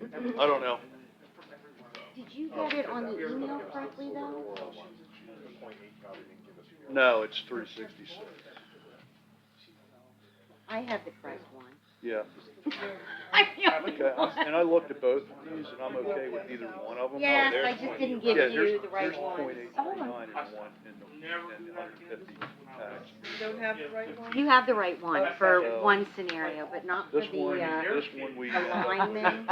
I don't know. Did you get it on the email correctly though? No, it's 366. I have the correct one. Yeah. I'm the only Okay, one. and I looked at both of these, and I'm okay with either one of them. Yes, There's I just point- didn't give yeah, you the right There's one. .839 in one, and 150 tax. You don't have the right one? You have the right one for So, one scenario, but not for This the, one, this one we. alignment.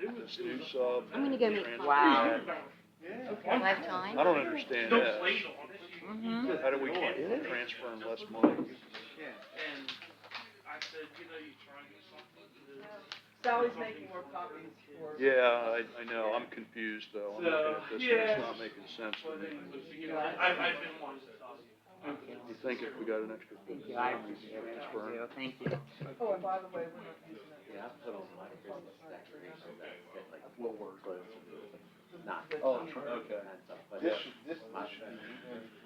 This new sub. I'm gonna go make transfer wow. that. Do I have time? I don't understand that. Mm-hmm. How do we transfer them less money? Sally's making more copies for. Yeah, I know, I'm confused though, I'm looking at this and it's not making sense to me. You think if we got an extra Thank $50, you, I we appreciate could it. transfer them? Thank you. Oh, and by the way, we're not using it. Yeah, I put on my Christmas decorations that fit like what we're close to not. Oh, okay. But Yeah. this should be mine,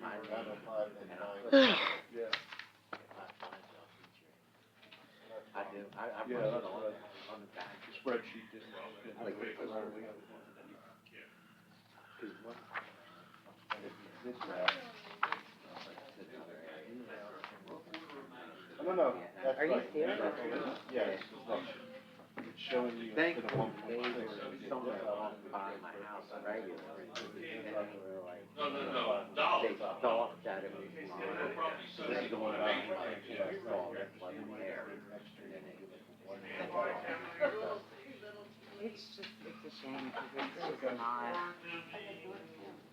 905 and 9. Yeah. I do, I Yeah, put it that's what on the back. The spreadsheet didn't. Like, cause one, and if you did that. No, that's Are you right. serious? Yes, it's showing you. Thank you. They were someone off by my house regularly, and they were like. They thought that it was mine. So this is the one I saw that wasn't there. It's just, it's a shame because it's not,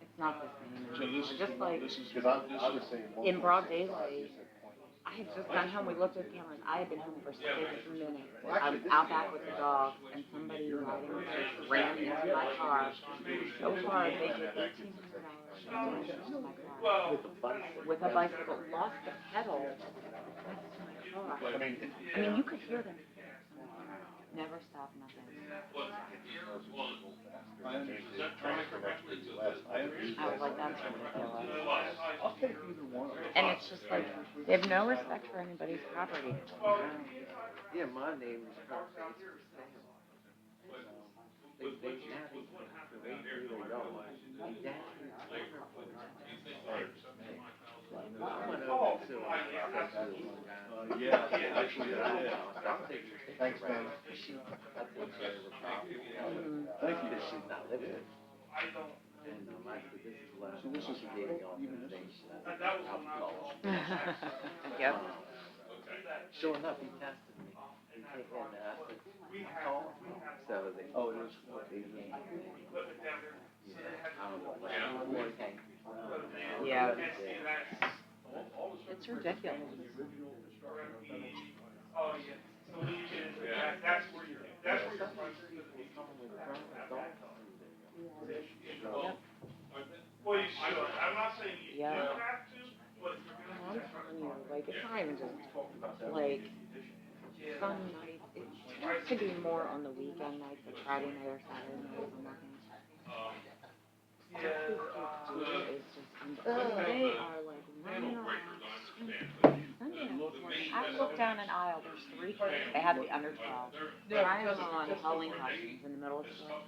it's not the same. So this is, Just like this is. Cause I was saying. in broad daylight, I had just gotten home, we looked at the cameras, I had been home for 6 minutes. I was out back with the dog and somebody riding a bike ran into my car so hard they did $1,800 damage to my car. With a bicycle, lost the pedal next to my car. I mean, I mean, you could hear them. Never stop, nothing. I understand. I was like, that's ridiculous. I'll take either one of them. And it's just like, they have no respect for anybody's property. yeah, my neighbor's property. They now they through their yard. Exactly. I went over to Yeah, actually, I did. Thanks, man. I think they were probably. Thank you. She's not living it. And I said, this is what. So this is dating even this organization. Alcohol. Yep. Sure enough, he tested me. He said, and I said, call. So they. Oh, it is. They came. I don't know what came. Yeah. It's ridiculous. Yeah. I'm telling you, like, it's not even just, like, some nights, it tends to be more on the weekend nights, like Friday night or Saturday night, I'm not gonna. It's just, they are like running around. I looked down an aisle, there's 3 kids, they had to be under 12, trying on Halloween costumes in the middle of the store.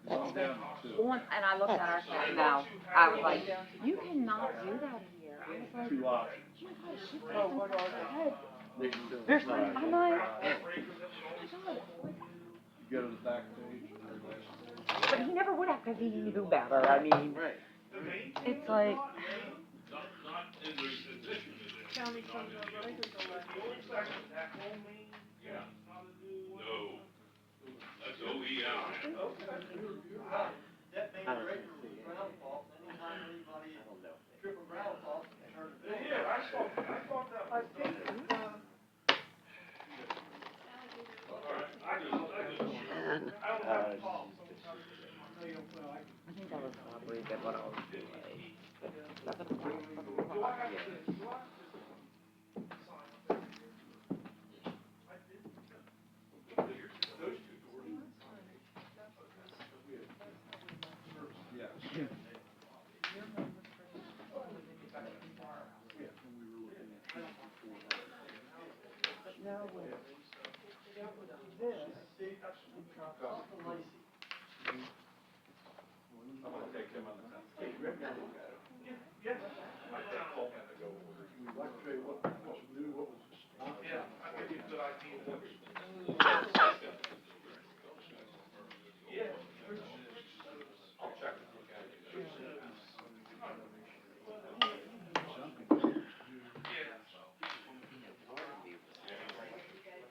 And I looked at her and said, no, I was like, you cannot do that here. I was like, Two options. oh my God, she's got some head. There's, I'm like, oh my God. You go to the back page. But he never would have because he knew better. I mean, Right. it's like, County comes up, right, there's no last. I don't man. I think that was probably a good one. I was like, 7 o'clock. No,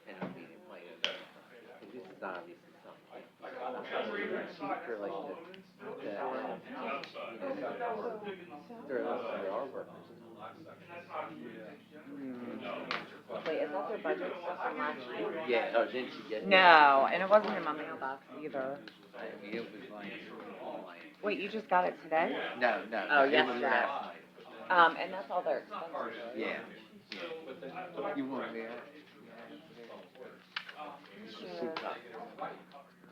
And I mean, it might have, and this is obviously something, for like they're our workers. Wait, is that their budget stuff from last year? Yeah, oh, didn't you get? No, and it wasn't in my mailbox either. I mean, it was like, Wait, you just got it today? no, Oh, it was yesterday. last night. And that's all their expenses, right? Yeah. You want me out?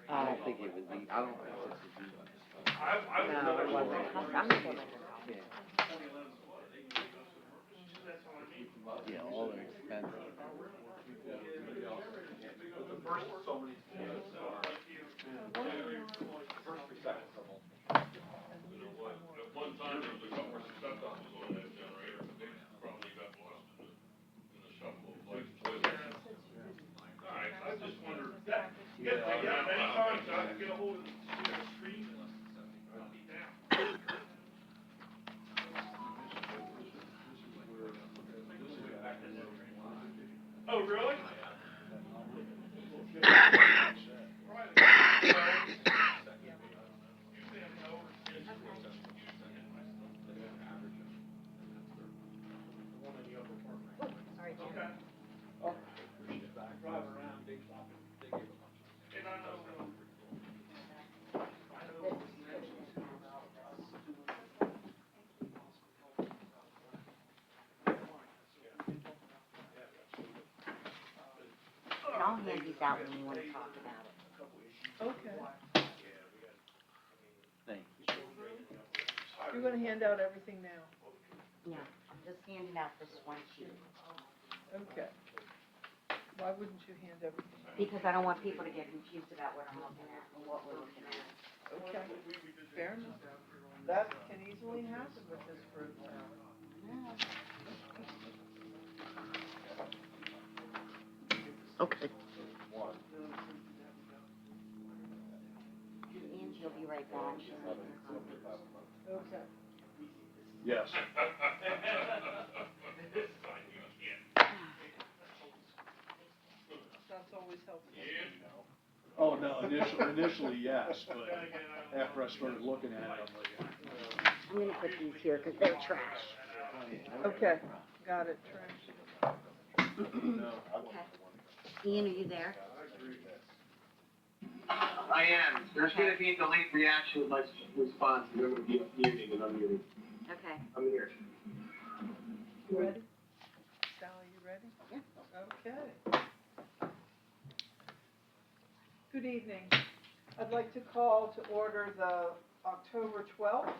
I don't think it was, I don't think this was No, it wasn't. I'm gonna go make a copy. Yeah, all their expenses. Oh, really? Sorry, Jim. And I'll hand these out when you want to talk about it. Okay. Thank you. You're gonna hand out everything now? Yeah, I'm just handing out this one sheet. Okay. Why wouldn't you hand everything? Because I don't want people to get confused about what I'm looking at and what we're looking at. Okay, fair enough. That can easily happen with this group now. Okay. And she'll be right back. She's making copies. Okay. Yes. That's always helpful. Oh, no, initially, yes, but after I started looking at it, I'm like, I'm gonna put these here because they're trash. Okay, got it, trash. no. Okay. Ian, are you there? I am. There's gonna be a delayed reaction with my response, and I'm gonna be muting and unmuting. Okay. I'm here. You ready? Sally, you ready? Yeah. Okay. Good evening. I'd like to call to order the October 12th,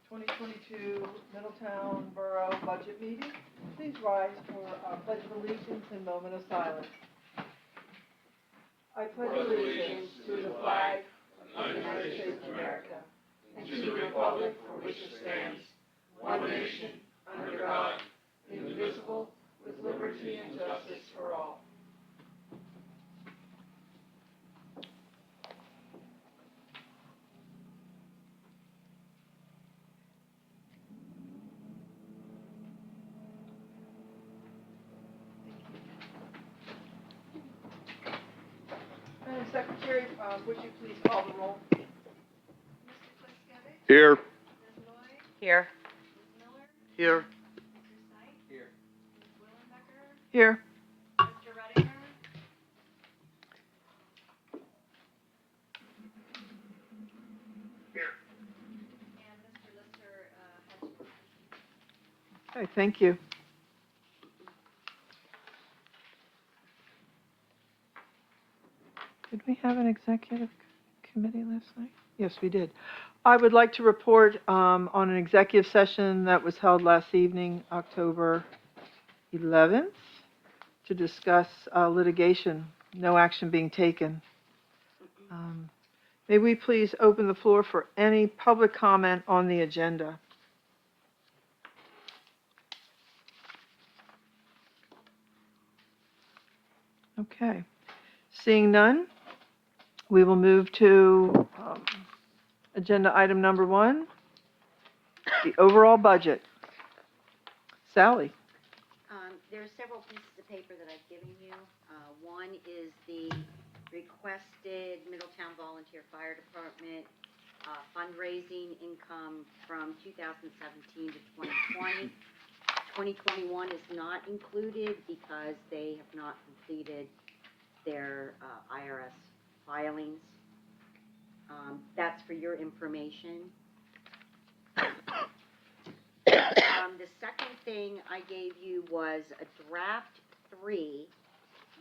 2022 Middletown Borough Budget Meeting. Please rise for our Pledge of Allegiance and moment of silence. I pledge allegiance to the flag of the United States of America and to the republic for which it stands, one nation, under God, indivisible, with liberty and justice for all. Madam Secretary, would you please call the roll? Here. Here. Here. Here. Okay, thank you. Did we have an executive committee last night? Yes, we did. I would like to report on an executive session that was held last evening, October 11th, to discuss litigation no action being taken. May we please open the floor for any public comment on the agenda? Okay. Seeing none, we will move to agenda item number 1, the overall budget. Sally? There are several pieces of paper that I've given you. One is the requested Middletown Volunteer Fire Department fundraising income from 2017 to 2020. 2021 is not included because they have not completed their IRS filings. That's for your information. The second thing I gave you was a draft 3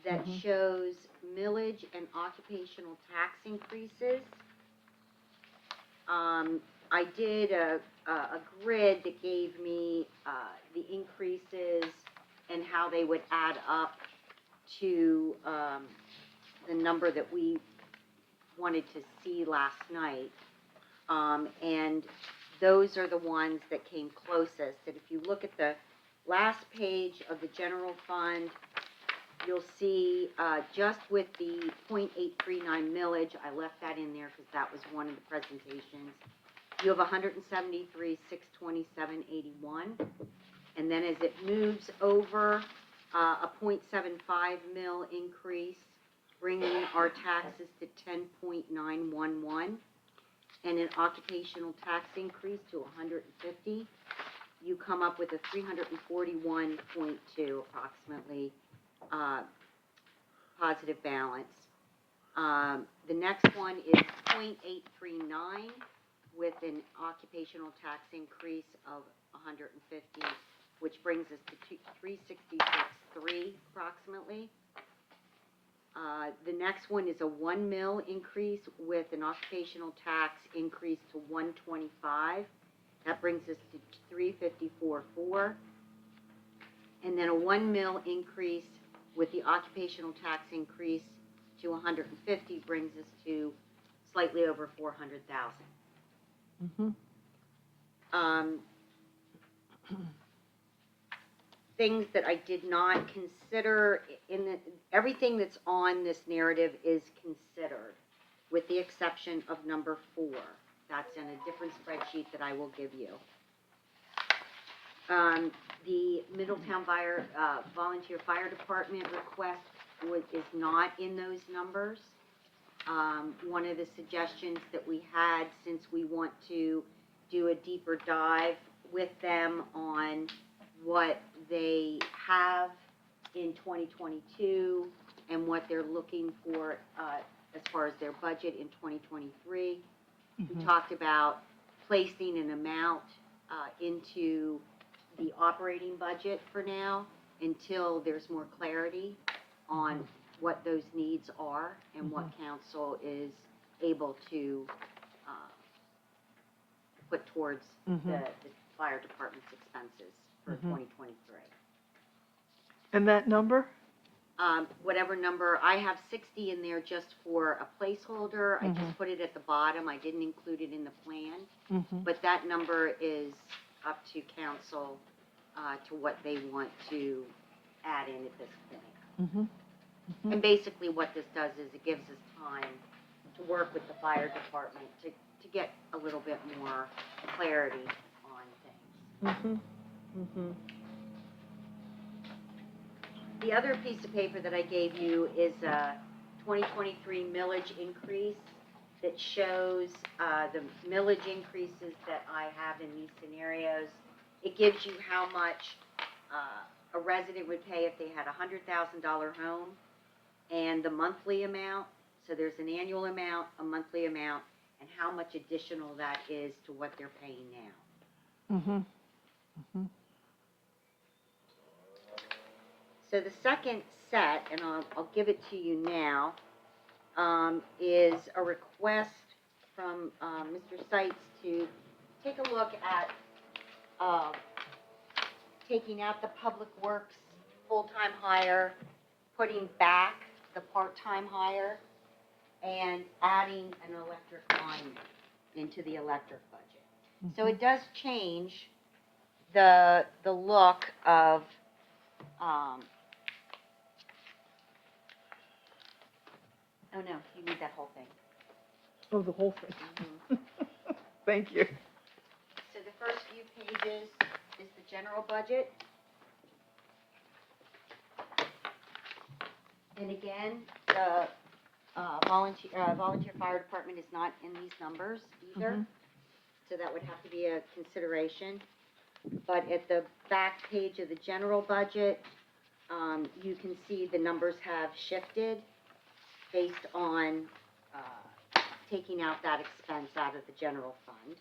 that shows millage and occupational tax increases. I did a grid that gave me the increases and how they would add up to the number that we wanted to see last night. And those are the ones that came closest. And if you look at the last page of the general fund, you'll see just with the 0.839 millage, I left that in there because that was one of the presentations. You have 173,627.81, and then as it moves over a 0.75 mil increase, bringing our taxes to 10.911, and an occupational tax increase to 150, you come up with a 341.2 approximately positive balance. The next one is 0.839 with an occupational tax increase of 150, which brings us to 366.3 approximately. The next one is a 1 mil increase with an occupational tax increase to 125. That brings us to 354.4. And then a 1 mil increase with the occupational tax increase to 150 brings us to slightly over 400,000. Things that I did not consider everything that's on this narrative is considered, with the exception of number 4. That's in a different spreadsheet that I will give you. The Middletown Volunteer Fire Department request is not in those numbers. One of the suggestions that we had, since we want to do a deeper dive with them on what they have in 2022 and what they're looking for as far as their budget in 2023. We talked about placing an amount into the operating budget for now until there's more clarity on what those needs are and what council is able to put towards the fire department's expenses for 2023. And that number? Whatever number, I have 60 in there just for a placeholder. I just put it at the bottom. I didn't include it in the plan. But that number is up to council to what they want to add in at this point. And basically what this does is it gives us time to work with the fire department to get a little bit more clarity on things. The other piece of paper that I gave you is a 2023 millage increase that shows the millage increases that I have in these scenarios. It gives you how much a resident would pay if they had a $100,000 home and the monthly amount. So there's an annual amount, a monthly amount, and how much additional that is to what they're paying now. So the second set, and I'll give it to you now, is a request from Mr. Seitz to take a look at taking out the public works full-time hire, putting back the part-time hire and adding an electric lineman into the electric budget. So it does change the look of, oh no, you need that whole thing. Oh, the whole thing. Mhm. Thank you. So the first few pages is the general budget. And again, the volunteer fire department is not in these numbers either. Mhm. So that would have to be a consideration. But at the back page of the general budget, you can see the numbers have shifted based on taking out that expense out of the general fund.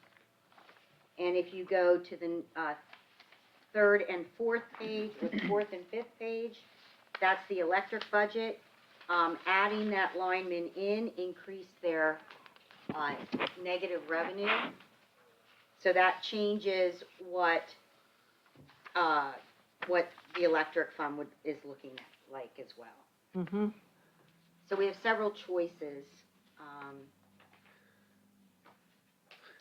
And if you go to the third and fourth page, or the fourth and fifth page, that's the electric budget. Adding that lineman in increased their negative revenue. So that changes what the electric fund is looking at like as well. Mm-hmm. So we have several choices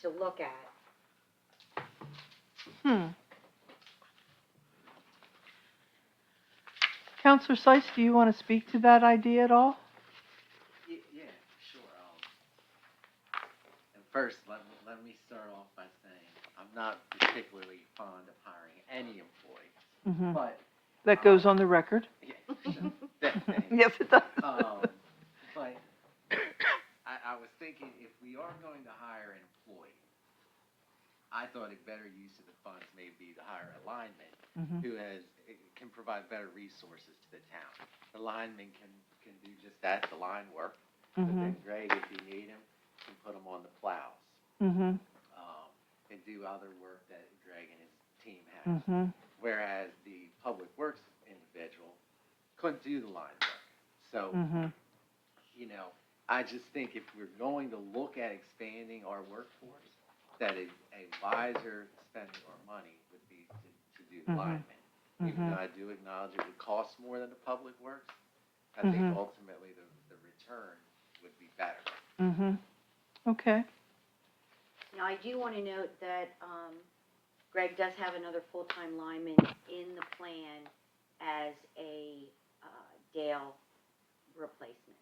to look at. Counselor Seiss, do you want to speak to that idea at all? Yeah, sure. And first, let me start off by saying I'm not particularly fond of hiring any employees, Mm-hmm. but That goes on the record. yeah, definitely. Yes, it does. But I was thinking if we are going to hire an employee, I thought a better use of the funds may be to hire a lineman Mm-hmm. who can provide better resources to the town. The lineman can do just that, the line work. But then Greg, if you need him, can put him on the plows. Mm-hmm. And do other work that Greg and his team has. Mm-hmm. Whereas the public works individual couldn't do the line work. So, Mm-hmm. I just think if we're going to look at expanding our workforce, that a wiser spending our money would be to do the linemen. Even though I do acknowledge it would cost more than the public works, I think ultimately the return would be better. Mm-hmm. Okay. Now, I do want to note that Greg does have another full-time lineman in the plan as a Dale replacement.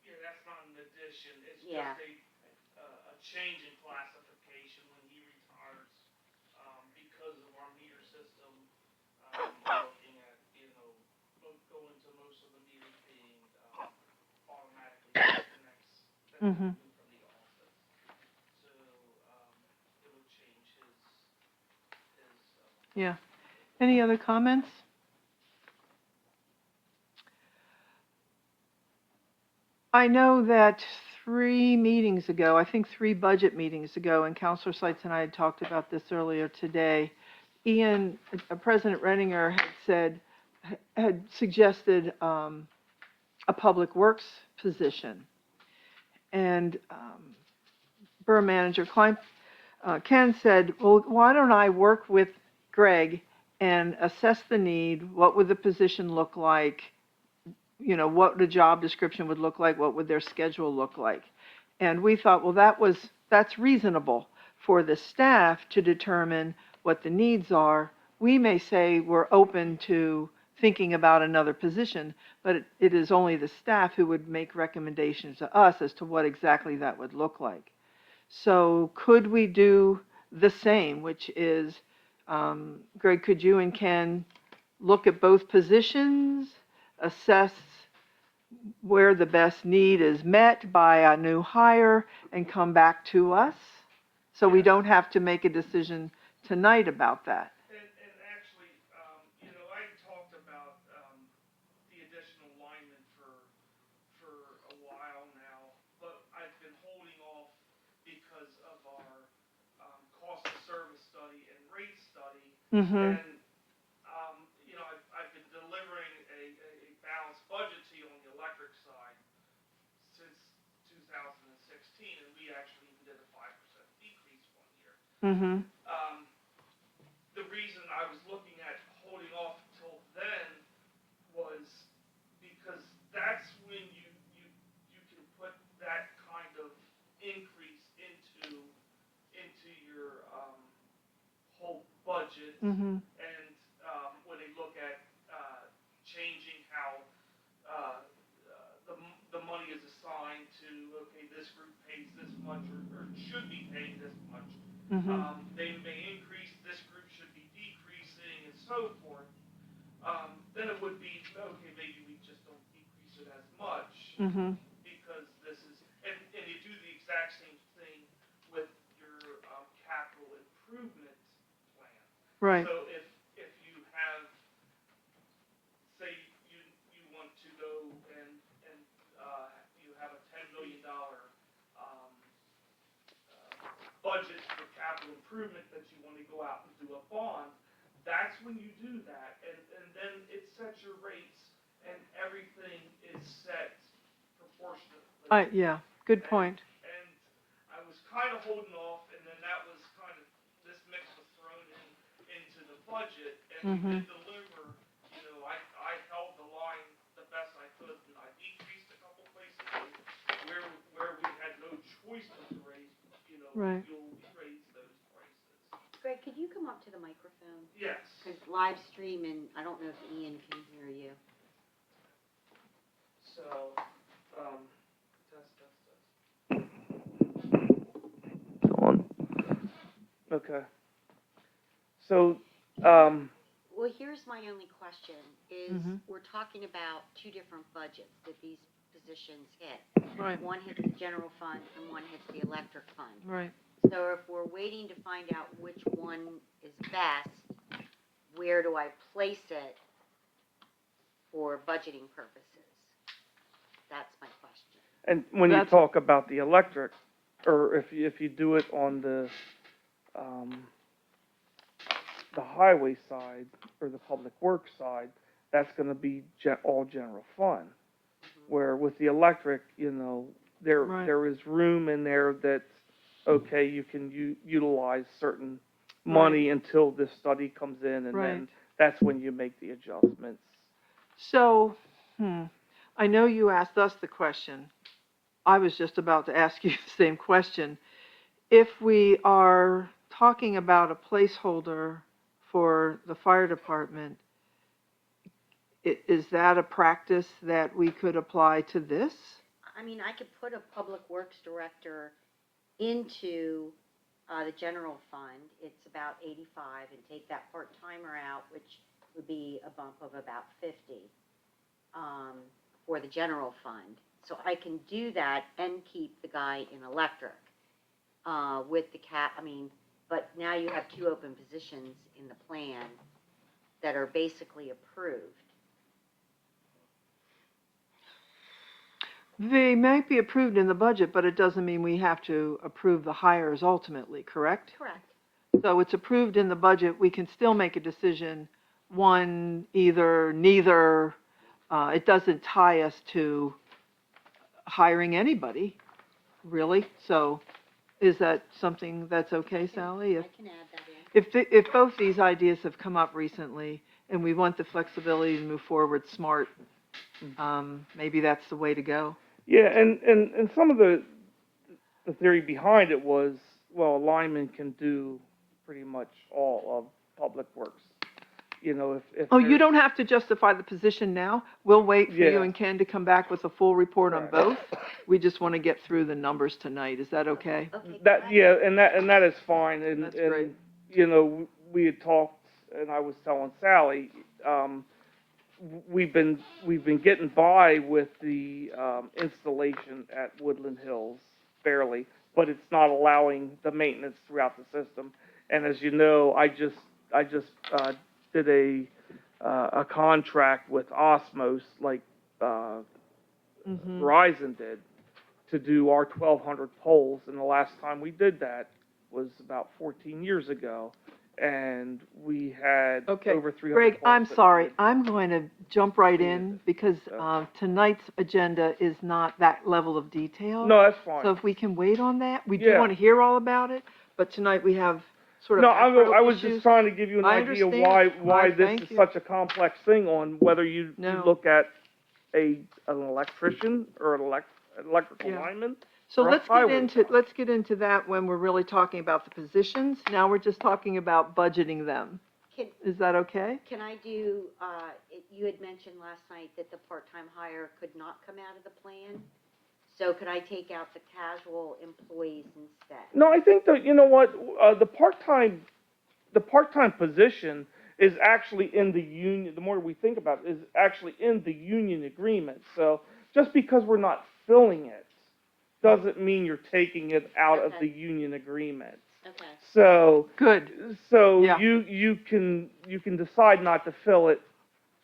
Yeah, that's not an addition, it's Yeah. just a change in classification when he retires, because of our meter system, looking at, going to most of the meters being, automatically disconnects, that Mhm. we do from the office. So, it'll change his, Yeah. Any other comments? I know that 3 meetings ago, I think 3 budget meetings ago, and Counselor Seitz and I had talked about this earlier today, President Renninger had suggested a public works position. And Borough Manager Ken said, well, why don't I work with Greg and assess the need, what would the position look like, what the job description would look like, what would their schedule look like. And we thought, well, that's reasonable for the staff to determine what the needs are. We may say we're open to thinking about another position, but it is only the staff who would make recommendations to us as to what exactly that would look like. So could we do the same, which is, Greg, could you and Ken look at both positions, assess where the best need is met by a new hire, and come back to us? So we don't have to make a decision tonight about that. And actually, I talked about, the additional lineman for a while now, but I've been holding off because of our, cost of service study and rate study. Mm-hmm. And, I've been delivering a balanced budget to you on the electric side since 2016, and we actually even did a 5% decrease one year. Mm-hmm. The reason I was looking at holding off until then was because that's should be paying this much. Mhm. They may increase, this group should be decreasing and so forth. Then it would be, okay, maybe we just don't decrease it as much Mhm. because this is, and you do the exact same thing with your, capital improvement plan. Right. So if you have, say you want to go and, you have a $10 million, budget for capital improvement that you want to go out and do a bond, that's when you do that, and then it sets your rates, and everything is set proportionately. Yeah, good point. And I was kind of holding off, and then that was kind of, this mix was thrown into the budget, and we did deliver, I held the line the best I could, and I decreased a couple places where we had no choice but to raise, Right. you'll raise those prices. Greg, could you come up to the microphone? Yes. Because live stream, and I don't know if Ian can hear you. So, On. Okay. So, Well, here's my only question, is Mhm. we're talking about two different budgets that these positions hit. Right. One hits the general fund and one hits the electric fund. Right. So if we're waiting to find out which one is best, where do I place it for budgeting purposes? That's my question. and when you That's- talk about the electric, or if you do it on the highway side or the public works side, that's gonna be all general fund. Where with the electric, there Right. there is room in there that, okay, you can utilize certain money until this study comes in, and Right. then that's when you make the adjustments. So, I know you asked us the question. I was just about to ask you the same question. If we are talking about a placeholder for the fire department, is that a practice that we could apply to this? I mean, I could put a public works director into the general fund. It's about 85, and take that part-timer out, which would be a bump of about 50 for the general fund. So I can do that and keep the guy in electric with the but now you have two open positions in the plan that are basically approved. They might be approved in the budget, but it doesn't mean we have to approve the hires ultimately, correct? Correct. So it's approved in the budget, we can still make a decision, one, either, neither. It doesn't tie us to hiring anybody, really. So is that something that's okay, Sally? I can add that in. If both these ideas have come up recently and we want the flexibility to move forward smart, maybe that's the way to go. Yeah, and some of the theory behind it was, well, a lineman can do pretty much all of public works. If Oh, you there's- don't have to justify the position now. We'll wait for you Yeah. and Ken to come back with a full report on Correct. both. We just want to get through the numbers tonight. Is that okay? Okay. That, yeah, and that is fine, and, That's great. we had talked, and I was telling Sally, we've been getting by with the, installation at Woodland Hills, barely, but it's not allowing the maintenance throughout the system. And as you know, I just, did a contract with Osmos, like, Verizon did, to do our 1,200 poles, and the last time we did that was about 14 years ago, and we had Okay, over 300 Greg, poles I'm that sorry. needed- I'm going to jump right Yeah. in because tonight's agenda is not that level of detail. No, that's fine. So if we can wait on that, we do Yeah. want to hear all about it, but tonight we have sort of No, macro I was issues. just trying to give you an I idea understand. why this Thank is you. such a complex thing, on whether you No. look at an electrician or an electrical Yeah. lineman. So or a let's get highway into, guy. let's get into that when we're really talking about the positions. Now we're just talking about budgeting them. Is that okay? Can I do, you had mentioned last night that the part-time hire could not come out of the plan. So could I take out the casual employees instead? No, I think that, you know what, the part-time position is actually in the union, the more we think about it, is actually in the union agreement. So just because we're not filling it, doesn't mean you're taking it out of the Okay. union agreement. Okay, So, Good, so Yeah. you can decide not to fill it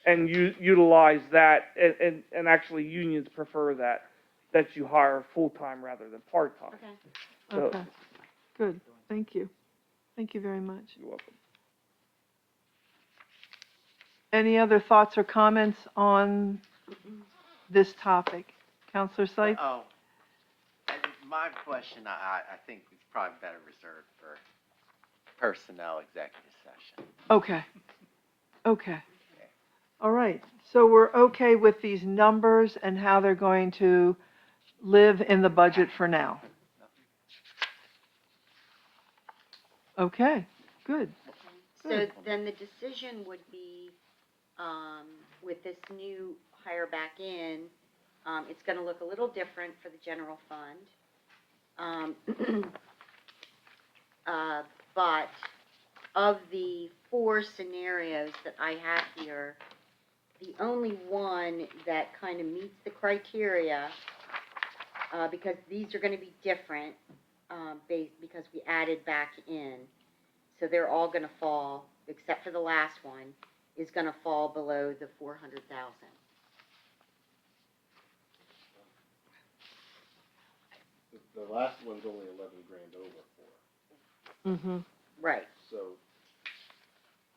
and utilize that, and actually unions prefer that you hire full-time rather than part-time. okay. So, okay, good, thank you. Thank you very much. you're welcome. Any other thoughts or comments on this topic? Counselor Sipes? Oh, and my question, I think it's probably better reserved for personnel executive session. Okay, okay. All right, so we're okay with these numbers and how they're going to live in the budget for now? Okay, good. So then the decision would be, with this new hire back in, it's gonna look a little different for the general fund. But of the 4 scenarios that I have here, the only one that kind of meets the criteria, because these are gonna be different, because we added back in. So they're all gonna fall, except for the last one, is gonna fall below the 400,000. The last one's only 11 grand over for, Mm-hmm. Right. so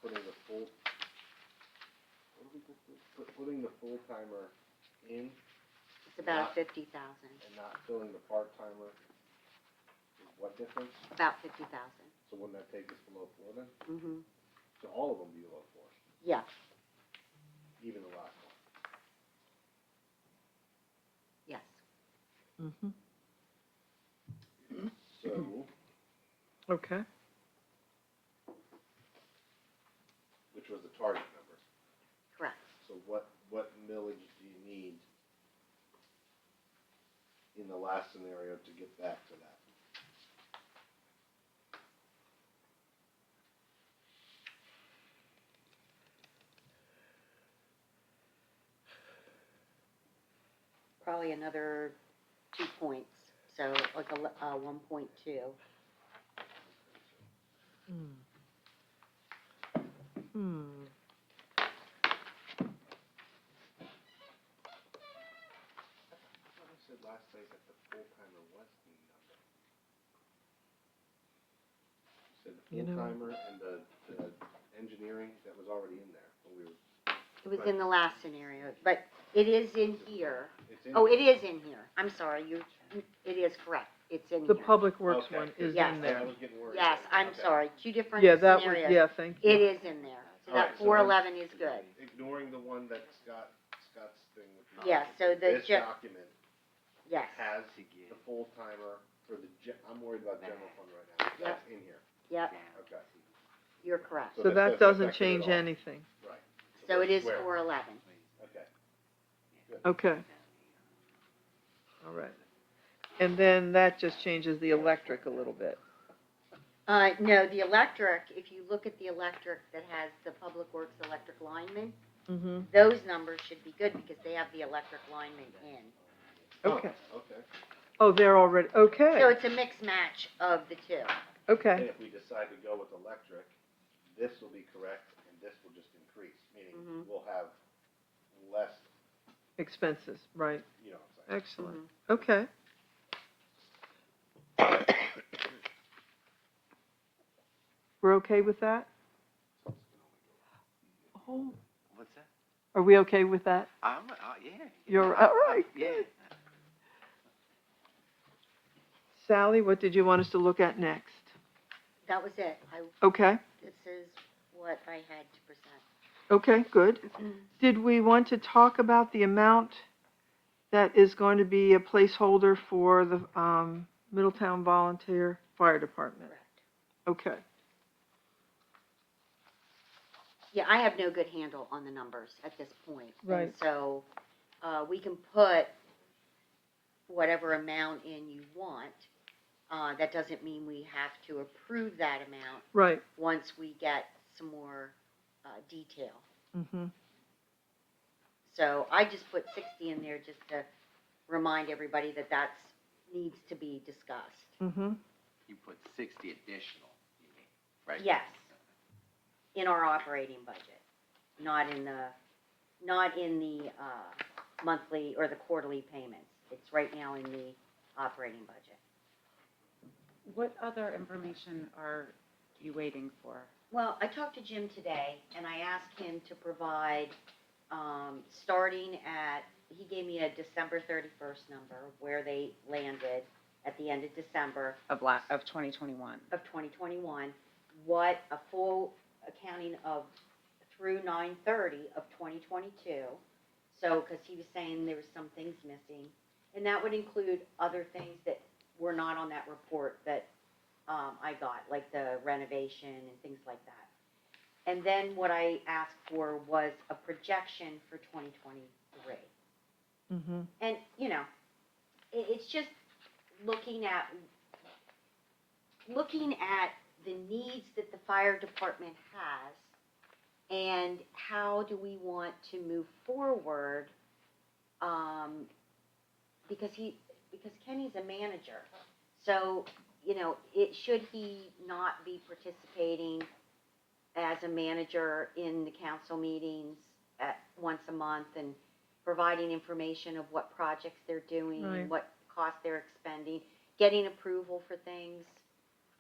putting the full, putting the full timer in It's about Not- 50,000, and not filling the part timer is what difference? about 50,000. So wouldn't that take us below 4 then? Mm-hmm. So all of them be below 4, Yeah, even the last one. yes. Mm-hmm. So, Okay. which was the target number. Correct. So what millage do you need in the last scenario to get back to that? Probably another 2 points, so like a 1.2. I thought I said last night that the full timer was the number. You said the You full know- timer and the engineering, that was already in there when we were, It was in the last scenario, but it is in here. it's in. Oh, it is in here. I'm sorry, it is correct. It's in The here. Public Works Okay. one is Yes. in I there. was getting worried. Yes, I'm Okay. sorry, 2 different Yeah, that was, scenarios. yeah, thank you. It is in there. So All that right, so 411 is good. Ignoring the one that Scott's thing with. Yeah, so the This ge- document Yes, has the full timer for I'm worried about general fund right now. That's in here. yep, Okay. you're correct. So that that doesn't doesn't affect it change at all. anything. Right. So it is Where? 411. Okay. Okay. All right. And then that just changes the electric a little bit. No, the electric, if you look at the electric that has the Public Works electric lineman, Mm-hmm. those numbers should be good because they have the electric lineman in. Okay. Oh, okay. Oh, they're already, okay, So it's a mix match of the 2. And okay, if we decide to go with electric, this will be correct and this will just increase, meaning Mhm. we'll have less, expenses, right, you know what I'm saying? excellent, okay. We're okay with that? Oh, What's that? are we okay with that? Yeah. You're, all right, Yeah. good. Sally, what did you want us to look at next? That was it. Okay, This is what I had to present. okay, good. Did we want to talk about the amount that is going to be a placeholder for the Middletown Volunteer Fire Department? Correct. Okay, Yeah, I have no good handle on the numbers at this point. Right. And so, we can whatever amount in you want. That doesn't mean we have to approve that amount Right. once we get some more, detail. Mm-hmm. So I just put 60 in there just to remind everybody that that's, needs to be discussed. Mm-hmm. You put 60 additional, you mean, right? Yes, in our operating budget, not in the monthly or the quarterly payments. It's right now in the operating budget. What other information are you waiting for? Well, I talked to Jim today, and I asked him to provide, starting at, he gave me a December 31st number, where they landed at the end of December Of 2021. of 2021, what a full accounting of through 9/30 of 2022. So, because he was saying there was some things missing, and that would include other things that were not on that report that I got, like the renovation and things like that. And then what I asked for was a projection for 2023. Mm-hmm. And, you know, it's just looking at the needs that the fire department has and how do we want to move forward, because Kenny's a manager. So, you know, should he not be participating as a manager in the council meetings once a month and providing information of what projects they're doing, Right. what costs they're expending, getting approval for things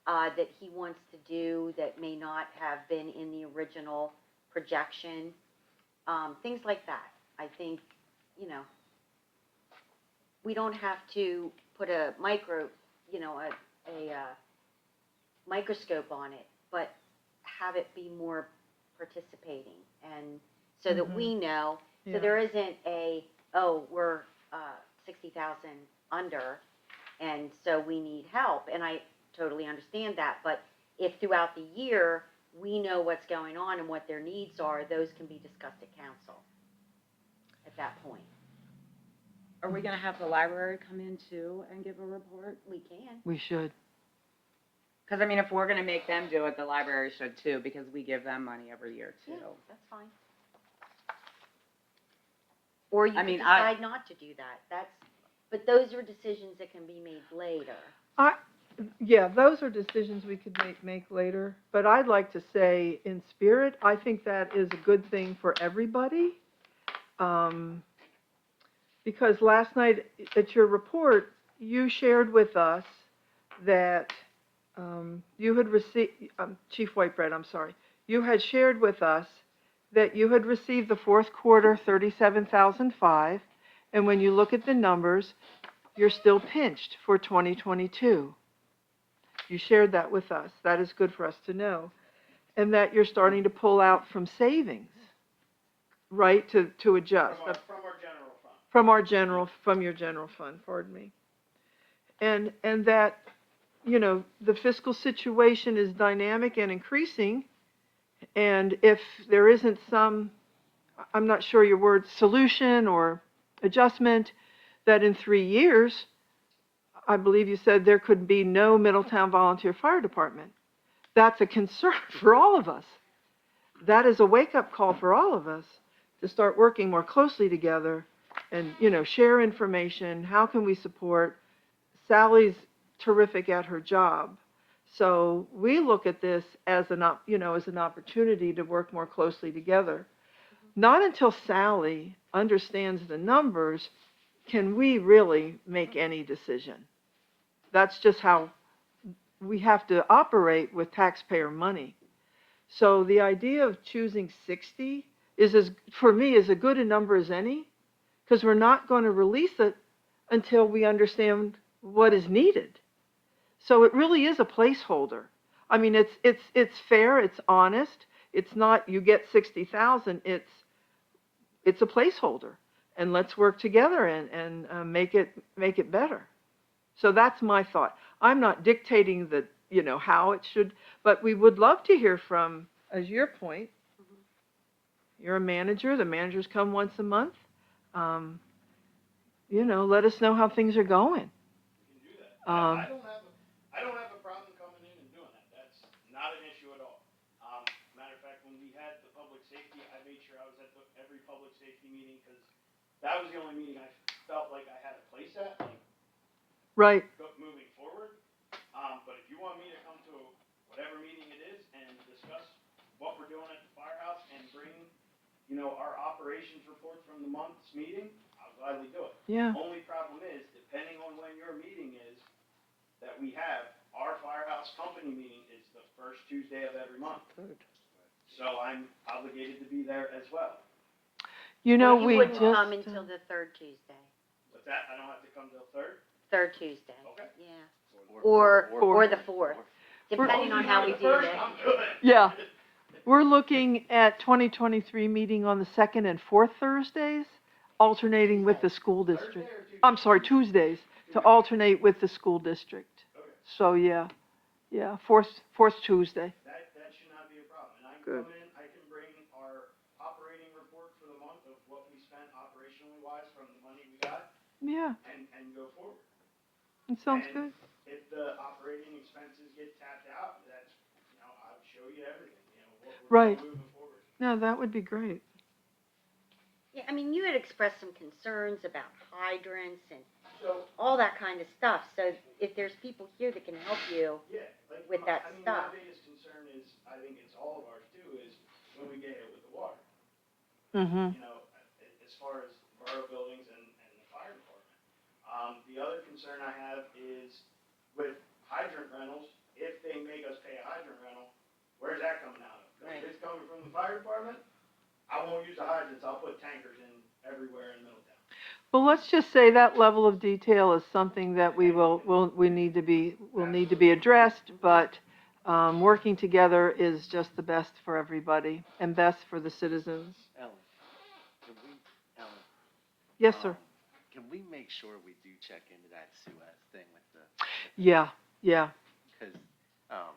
that he wants to do that may not have been in the original projection, things like that. I think, you know, we don't have to put a microscope on it, but have it be more participating, and so that we know. Yeah. So there isn't we're 60,000 under, and so we need help. And I totally understand that. But if throughout the year we know what's going on and what their needs are, those can be discussed at council at that point. Are we gonna have the library come in too and give a report? We can. We should. Because I mean, if we're gonna make them do it, the library should too, because we give them money every year too. Yeah, that's fine. Or you I can mean, decide not to do that. But those are decisions that can be made later. Yeah, those are decisions we could make later, but I'd like to say, in spirit, I think that is a good thing for everybody. Because last night at your report, you shared with us that you had received, Chief Whitebread, I'm sorry, you had shared with us that you had received the fourth quarter 37,005, and when you look at the numbers, you're still pinched for 2022. You shared that with us. That is good for us to know. And that you're starting to pull out from savings, right, to adjust. From your general fund, pardon me. And that, you know, the fiscal situation is dynamic and increasing, and if there isn't some, I'm not sure your word, solution or adjustment, that in 3 years, I believe you said there could be no Middletown Volunteer Fire Department. That's a concern for all of us. That is a wake-up call for all of us to start working more closely together and, you know, share information. How can we support? Sally's terrific at her job. So we look at this as an opportunity to work more closely together. Not until Sally understands the numbers can we really make any decision. That's just how we have to operate with taxpayer money. So the idea of choosing 60 for me, is as good a number as any, because we're not going to release it until we understand what is needed. So it really is a placeholder. I mean, it's fair, it's honest. It's not you get 60,000. It's a placeholder, and let's work together and make it better. So that's my thought. I'm not dictating how it should, but we would love to hear from, as your point. You're a manager. The managers come once a month. you know, let us know how things are going. We can do that. Um, I don't have a problem coming in and doing that. That's not an issue at all. Matter of fact, when we had the public safety, I made sure I was at every public safety meeting, because that was the only meeting I felt like I had a place at, like, right, moving forward. But if you want me to come to whatever meeting it is and discuss what we're doing at the firehouse and bring, you know, our operations report from the month's meeting, I'll gladly do it. yeah, Only problem is, depending on when your meeting is, that we have, our firehouse company meeting is the first Tuesday of every month. So I'm obligated to be there as well. you know, Well, we you just. wouldn't come until the third Tuesday, What's that? I don't have to come till third? third Tuesday, Okay. yeah. Or Fourth. the fourth, depending on how we do First, it. I'm good. Yeah. We're looking at 2023 meeting on the second and fourth Thursdays, alternating with the school Thursday district. or Tuesday? I'm sorry, Tuesdays, to alternate with the school district. Okay. So, yeah, fourth Tuesday. That should not be a problem. And I can Good. come in, I can bring our operating report for the month of what we spent operationally wise from the money we got Yeah, and go forward. it sounds And good. if the operating expenses get tapped out, that's, you know, I'll show you everything, you know, what we're Right. doing moving forward. No, that would be great. Yeah, I mean, you had expressed some concerns about hydrants and So, all that kind of stuff, so if there's people here that can help you, yeah, like, With that I mean, stuff. my biggest concern is, I think it's all of ours too, is when we get hit with the water. Mm-hmm. You know, as far as borough buildings and the fire department. The other concern I have is with hydrant rentals, if they make us pay a hydrant rental, where's that coming out of? 'Cause Right. if it's coming from the fire department, I won't use the hydrants, I'll put tankers in everywhere in Middletown. Well, let's just say that level of detail is something that we will need to be addressed, but, working together is just the best for everybody and best for the citizens. Ellen, Ellen, Yes, sir. Can we make sure we do check into that Suez thing with the, Yeah, because,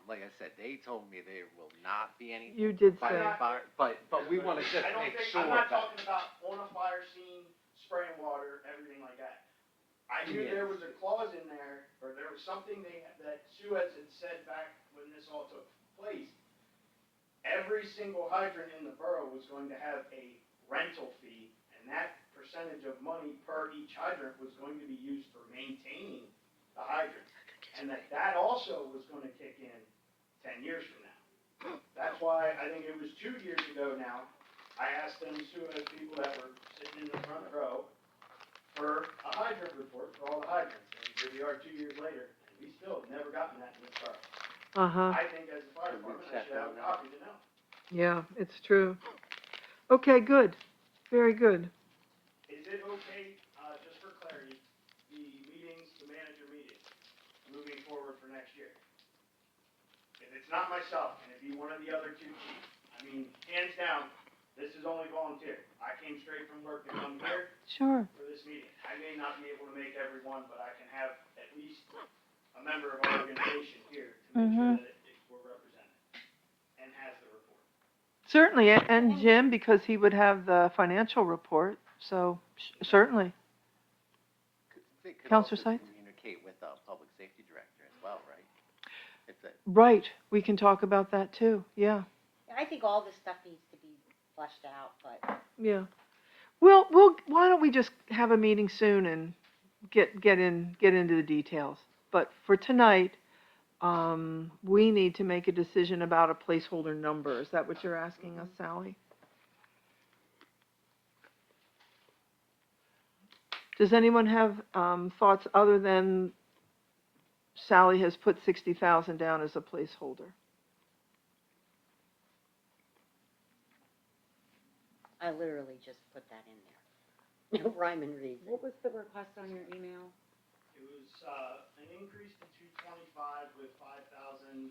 like I said, they told me there will not be any. you did By say. the fire, but we wanna just I don't make think, sure I'm not that. talking about on a fire scene, spraying water, everything like that. I knew there was a clause in there, or there was something that Suez had said back when this all took place. Every single hydrant in the borough was going to have a rental fee, and that percentage of money per each hydrant was going to be used for maintaining the hydrant. And that also was gonna kick in 10 years from now. That's why, I think it was 2 years ago now, I asked them Suez people that were sitting in the front row for a hydrant report for all the hydrants. And here we are 2 years later, and we still have never gotten that in this borough. Uh-huh, I think as a fire department, I should have a copy to know. yeah, it's true. Okay, good, very good. Is it okay, just for clarity, the meetings, the manager meetings, moving forward for next year? If it's not myself, and it be one of the other two chiefs, I mean, hands down, this is only volunteer. I came straight from work to come here Sure. for this meeting. I may not be able to make every one, but I can have at least a member of our organization here to make sure that we're represented and has the report. Certainly, and Jim, because he would have the financial report, so certainly. They could Counselor also Seitz? communicate with the public safety director as well, right? If the, Right, we can talk about that too, yeah, I think all this stuff needs to be fleshed out, but yeah. Why don't we just have a meeting soon and get into the details? But for tonight, we need to make a decision about a placeholder number. Is that what you're asking us, Sally? Does anyone have, thoughts other than Sally has put 60,000 down as a placeholder? I literally just put that in there. No rhyme and reason. What was the request on your email? It was, an increase to 225 with 5,000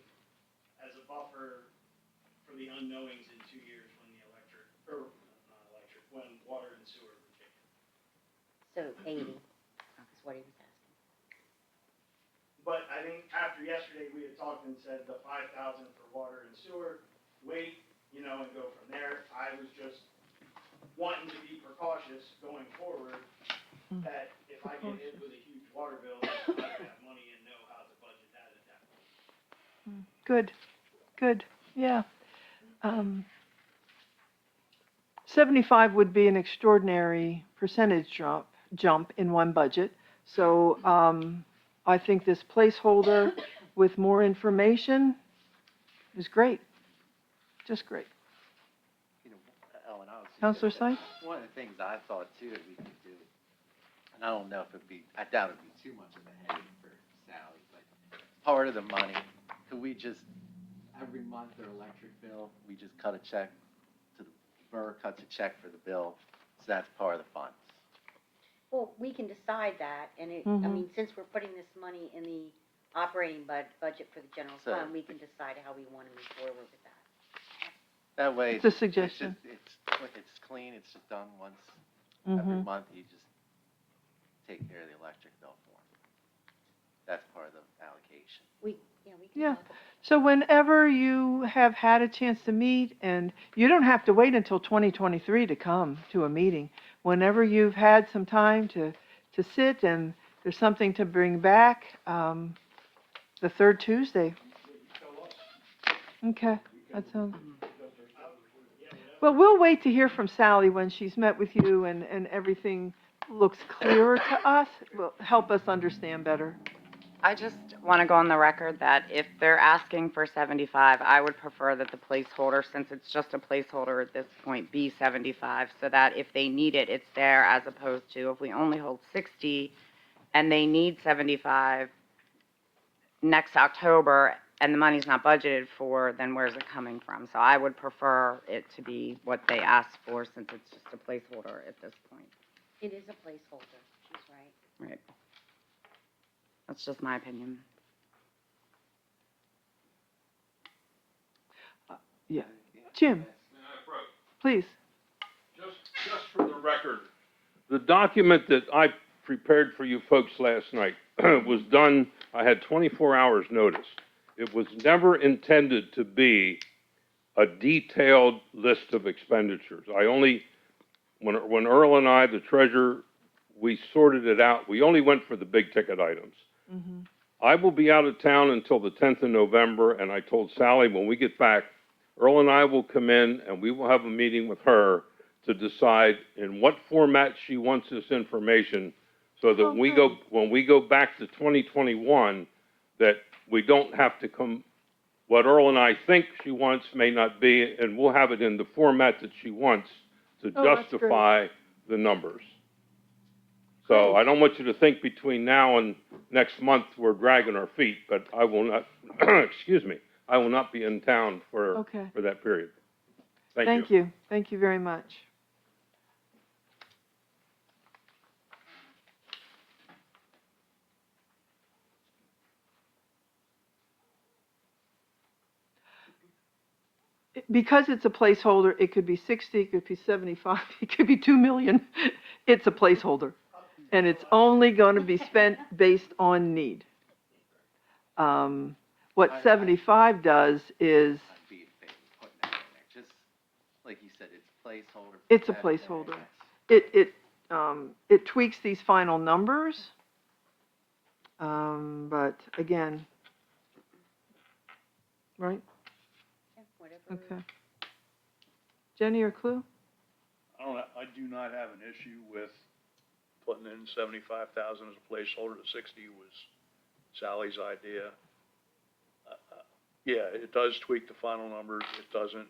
as a buffer for the unknowings in 2 years when the when water and sewer were taken. So 80 is what he was asking. But I think after yesterday, we had talked and said the 5,000 for water and sewer, wait, you know, and go from there. I was just wanting to be precautious going forward, that if for I get caution. hit with a huge water bill, I have money and know how to budget that at that point. Good, good, yeah. 75 would be an extraordinary percentage jump in one budget. So, I think this placeholder with more information is great, just great. You know, Ellen, I was. Counselor Sykes? One of the things I thought too that we could do, and I don't know if it'd be, I doubt it'd be too much of a headache for Sally, but part of the money, could we just, every month their electric bill, we just cut a check to the borough cuts a check for the bill, so that's part of the funds. Well, we can decide that, and I Mhm. mean, since we're putting this money in the operating budget for the general So- fund, we can decide how we wanna move forward with that. That way. It's a suggestion. It's clean, it's just done once every Mhm. month, you just take care of the electric bill for them. That's part of the allocation. We can. Yeah. talk about So whenever you have had a chance to meet, and you don't have to wait until 2023 to come to a meeting, whenever you've had some time to sit and there's something to bring back, the third Tuesday. Okay, that sounds. Well, we'll wait to hear from Sally when she's met with you and everything looks clearer to us, will help us understand better. I just want to go on the record that if they're asking for 75, I would prefer that the placeholder, since it's just a placeholder at this point, be 75, so that if they need it, it's there, as opposed to if we only hold 60 and they need 75 next October and the money's not budgeted for, then where's it coming from? So I would prefer it to be what they asked for, since it's just a placeholder at this point. it. It is a placeholder, she's right. Right. That's just my opinion. Yeah. Jim, please. Just for the record, the document that I prepared for you folks last night was done, I had 24 hours notice. It was never intended to be a detailed list of expenditures. I only, when Earl and I, the treasurer, we sorted it out, we only went for the big ticket items. Mhm. I will be out of town until the 10th of November, and I told Sally when we get back, Earl and I will come in and we will have a meeting with her to decide in what format she wants this information, so that when we go back to 2021, that we don't have to come, what Earl and I think she wants may not be, and we'll have it in the format that she wants to Oh, that's great. justify the numbers. So I don't want you to think between now and next month we're dragging our feet, but I will not, excuse me, I will not be in town for Okay. that period. Thank you. Thank you. Thank you very much. Because it's a placeholder, it could be 60, it could be 75, it could be 2 million. It's a placeholder. And it's only going to be spent based on need. What 75 does is, I'd be in favor of putting that in there, just like you said, it's placeholder. It's a placeholder. It tweaks these final numbers. But again, right? Yeah, whatever. Okay. Jenny or Clue? I do not have an issue with putting in 75,000 as a placeholder. The 60 was Sally's idea. Yeah, it does tweak the final numbers. It doesn't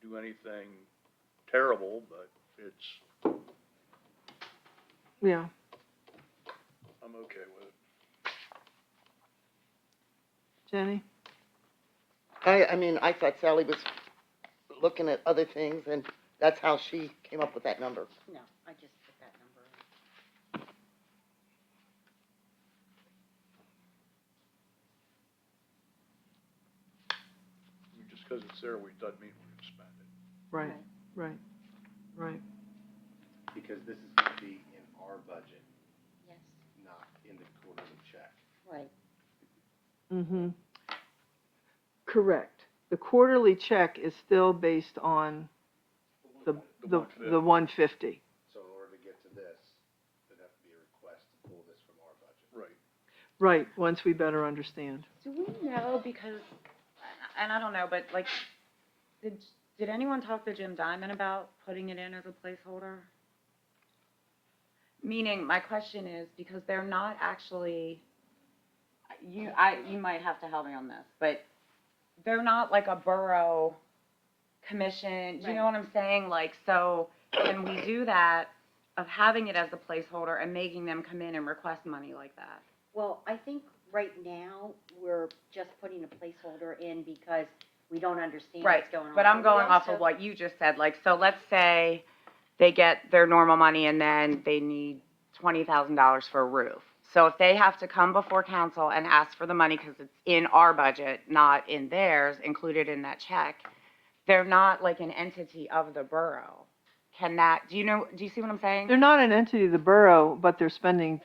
do anything terrible, but it's, Yeah. I'm okay with it. Jenny? I mean, I thought Sally was looking at other things, and that's how she came up with that number. No, I just put that number in. I mean, just because it's there, doesn't mean we're gonna spend it. Right, right, right. Because this is gonna be in our budget, Yes, not in the quarterly check. right. Mm-hmm. Correct. The quarterly check is still based on the 150. So in order to get to this, it Right, once we better understand. Do we know, because, and I don't know, but like, did anyone talk to Jim Diamond about putting it in as a placeholder? Meaning, my question is, because they're not actually, you might have to help me on this, but they're not like a borough commission, do you know what I'm saying? Like, so, can we do that of having it as a placeholder and making them come in and request money like that? Well, I think right now, we're just putting a placeholder in because we don't understand Right, what's going on. but I'm we going off also- of what you just said, like, so let's say they get their normal money and then they need $20,000 for a roof. So if they have to come before council and ask for the money, cause it's in our budget, not in theirs, included in that check, they're not like an entity of the borough. Can that, do you see what I'm saying? They're not an entity of the borough, but they're spending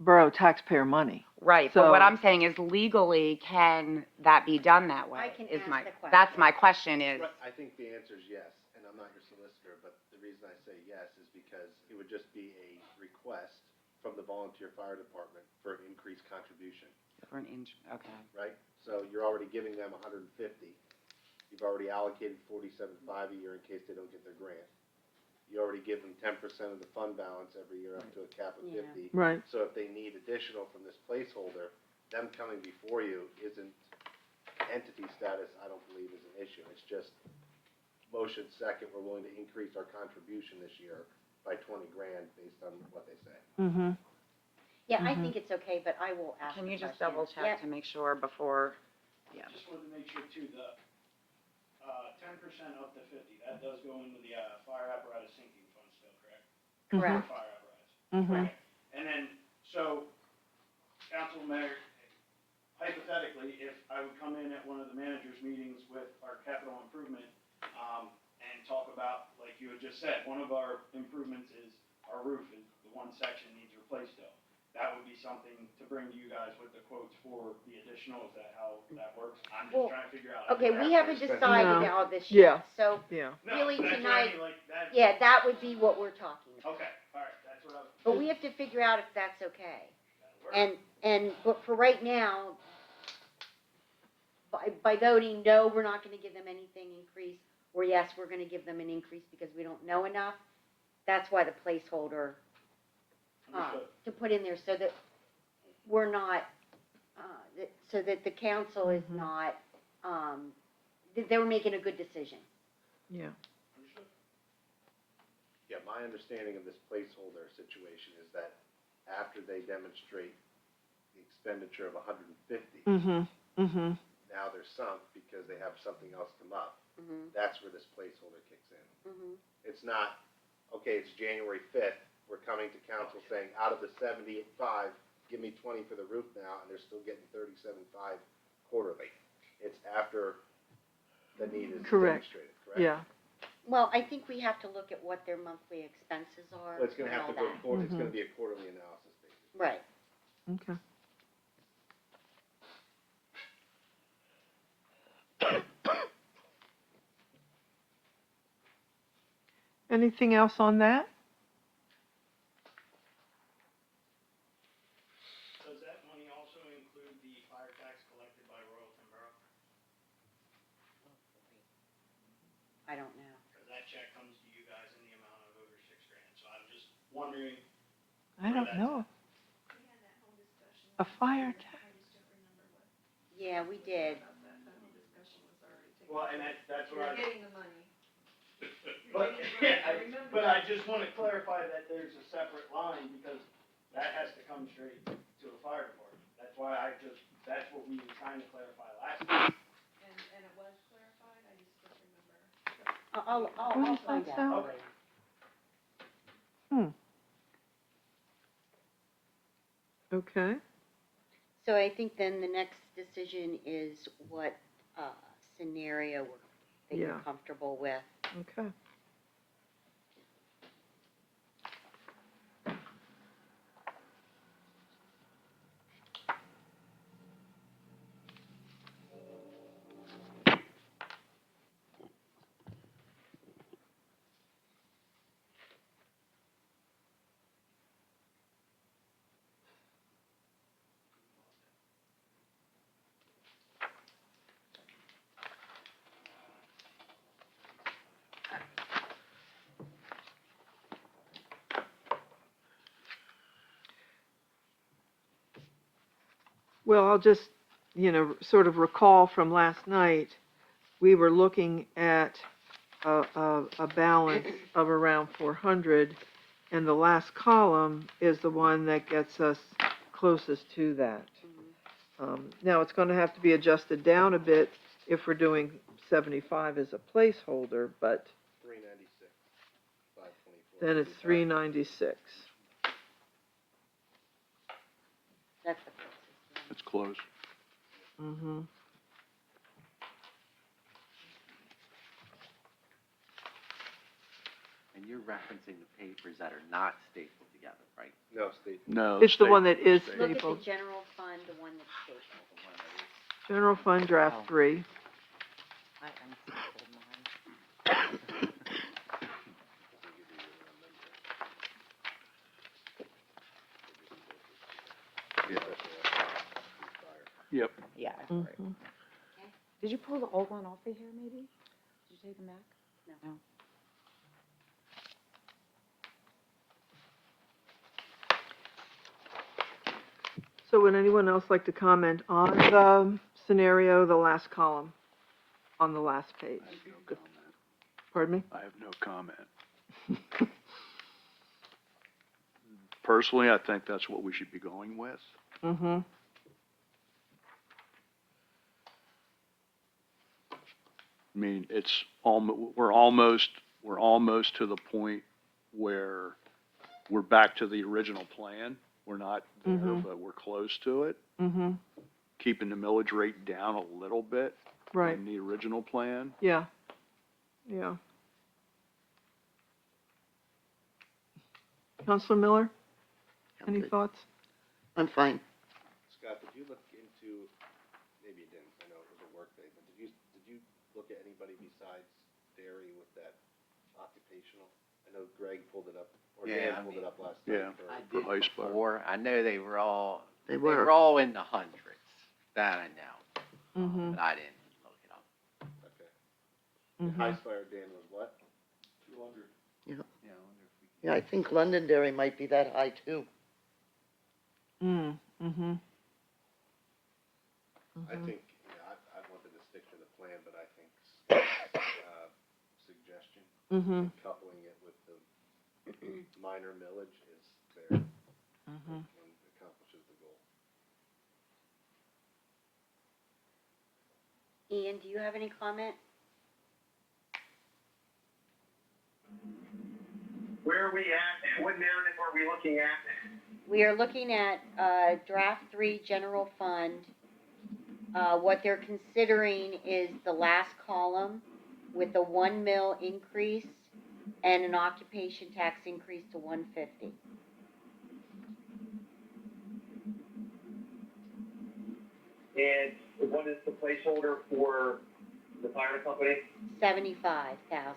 borough taxpayer money. Right, but what So- I'm saying is legally, can that be done that way? I can Is ask my- the question. That's my question is, Right, I think the answer is yes, and I'm not your solicitor, but the reason I say yes is because it would just be a request from the volunteer fire department for an increased contribution, for an inch, okay. right? So you're already giving them 150. You've already allocated 47.5 a year in case they don't get their grant. You already give them 10% of the fund balance every year up to a cap of Yeah. 50. Right. So if they need additional from this placeholder, them coming before you isn't, entity status, I don't believe is an issue. It's just motion second, we're willing to increase our contribution this year by 20 grand based on what they say. Mm-hmm. Yeah, I think it's okay, but I will ask Can the you just question. double check Yep. to make sure before, yeah. Just wanted to make sure too, the, 10% up to 50, that does go into the, fire apparatus sinking fund still, correct? Correct. Fire apparatus. Mm-hmm. Okay. And then, so, Council Mayor, hypothetically, if I would come in at one of the managers' meetings with our capital improvement, and talk about, like you had just said, one of our improvements is our roof, is the one section needs replaced still. That would be something to bring to you guys with the quotes for the additional, is that how that works? I'm Well, just trying to figure out. Okay, we haven't After decided No. all this Yeah. yet, so, Yeah. No, really that's what I tonight- mean, like, that. yeah, that would be what we're talking about. Okay, alright, that's what I was. But we have to figure out if that's okay. That'll work. But for right now, by voting no, we're not gonna give them anything increase, or yes, we're gonna give them an increase because we don't know enough, that's why the placeholder, Understood. to put in there, so that we're not, so that the council is Mhm. not, that they were making a good decision. Yeah. Understood. Yeah, my understanding of this placeholder situation is that after they demonstrate the expenditure of 150, Mm-hmm. Mm-hmm. now they're sunk because they have something else come up. Mm-hmm, That's where this placeholder kicks in. mm-hmm. It's not, okay, it's January 5th, we're coming to council saying, out of the 75, give me 20 for the roof now, and they're still getting 37.5 quarterly. It's after the need is Correct. demonstrated, correct? Yeah. Well, I think we have to look at what their monthly expenses are Well, it's gonna and have to all go, that. it's gonna Mhm. be a quarterly analysis, basically. Right. Okay. Anything else on that? Does that money also include the fire tax collected by Royalton Borough? I don't know. Cause that check comes to you guys in the amount of over $6,000, so I'm just wondering. I don't know. A fire tax. Yeah, we did. Well, and that's what I. getting the money. But, yeah, but I just wanna clarify that there's a separate line, because that has to come straight to a fire department. That's why that's what we were trying to clarify last time. And it was clarified, I just don't remember. I'll find Where's that out. Okay. Okay. So I think then the next decision is what, scenario that you're Yeah. comfortable with. Okay. Well, I'll just, sort of recall from last night, we were looking at a balance of around 400, and the last column is the one that gets us closest to that. Now, it's gonna have to be adjusted down a bit if we're doing 75 as a placeholder, but 396, 524. then it's 396. That's the closest. It's close. Mm-hmm. And you're referencing the papers that are not stapled together, right? No, state. No. It's the one that is state. Look at the stapled. general fund, the one that's stapled. The one that is. General fund draft 3. I unstapled mine. Yep. Yeah. Mhm. Did you pull the old one off of here, maybe? Did you take them back? No. No. So would anyone else like to comment on the scenario, the last column, on the last page? I have no comment. Pardon me? I have no comment. Personally, I think that's what we should be going with. Mm-hmm. I mean, we're almost to the point where we're back to the original plan. We're not there, Mhm. but we're close to it. Mm-hmm. Keeping the millage rate down a little bit Right. from the original plan. Yeah. Yeah. Counselor Miller, any thoughts? I'm fine. Scott, did you look into, maybe you didn't, I know it was a work day, but did you look at anybody besides dairy with that occupational? I know Greg pulled it up, or Yeah, Dan I pulled mean, it up last yeah. night. for- I For did ice bar. before. I know they were all They in the hundreds. That I know. Mm-hmm. But I didn't look it up. Okay. And Mm-hmm. High Spire Dan was what? 200. Yeah. Yeah, I wonder if we Yeah, I think Londonderry might be that high too. Mm-hmm. I think, I wanted to stick to the plan, but I think, suggestion, Mm-hmm. coupling it with the minor millage is fair Mm-hmm. and accomplishes the goal. Ian, do you have any comment? Where are we at? What narrative are we looking at? We are looking at, draft 3, general fund. What they're considering is the last column with a 1 mil increase and an occupation tax increase to 150. And what is the placeholder for the fire company? 75,000.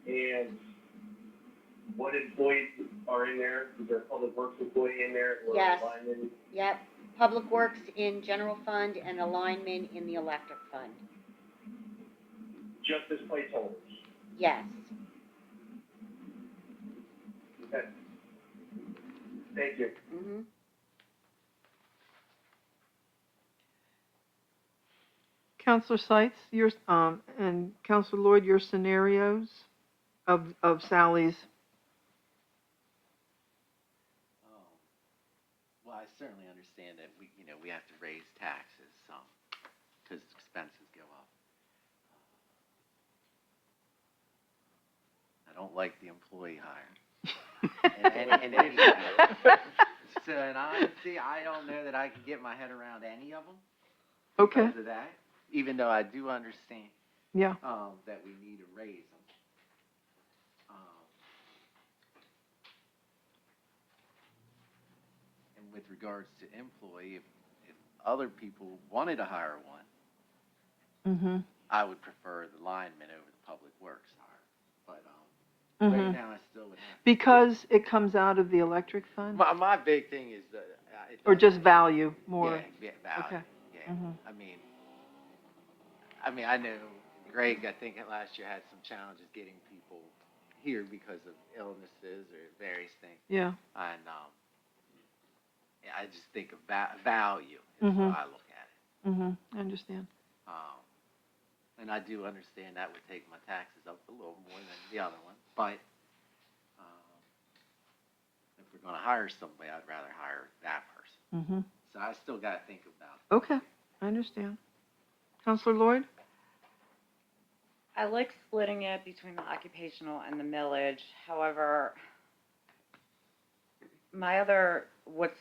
And what employees are in there? Is there a public works employee in there? Or Yes. lineman? Yep, public works in general fund and a lineman in the electric fund. Just as placeholders? Yes. Okay. Thank you. Mm-hmm. Counselor Seitz, your, and Counselor Lloyd, your scenarios of Sally's. Well, I certainly understand that we have to raise taxes some, because expenses go up. I don't like the employee hire. And so, in honesty, I don't know that I can get my head around any of them. Okay. Because of that, even though I do understand, Yeah. that we need to raise them. And with regards to employee, if other people wanted to hire one, Mm-hmm. I would prefer the lineman over the public works hire. But, Mm-hmm. right now I still would have. Because it comes out of the electric fund? My big thing is that. Or just value more? Yeah, value, Okay. yeah. Mhm. I mean, I know Greg, I think last year had some challenges getting people here because of illnesses or various things. Yeah. And, I just think of value is Mhm. how I look at it. I understand. And I do understand that would take my taxes up a little more than the other one, but, if we're gonna hire somebody, I'd rather hire that person. So I still gotta think about it. Okay, I understand. Counselor Lloyd? I like splitting it between the occupational and the millage. However, what's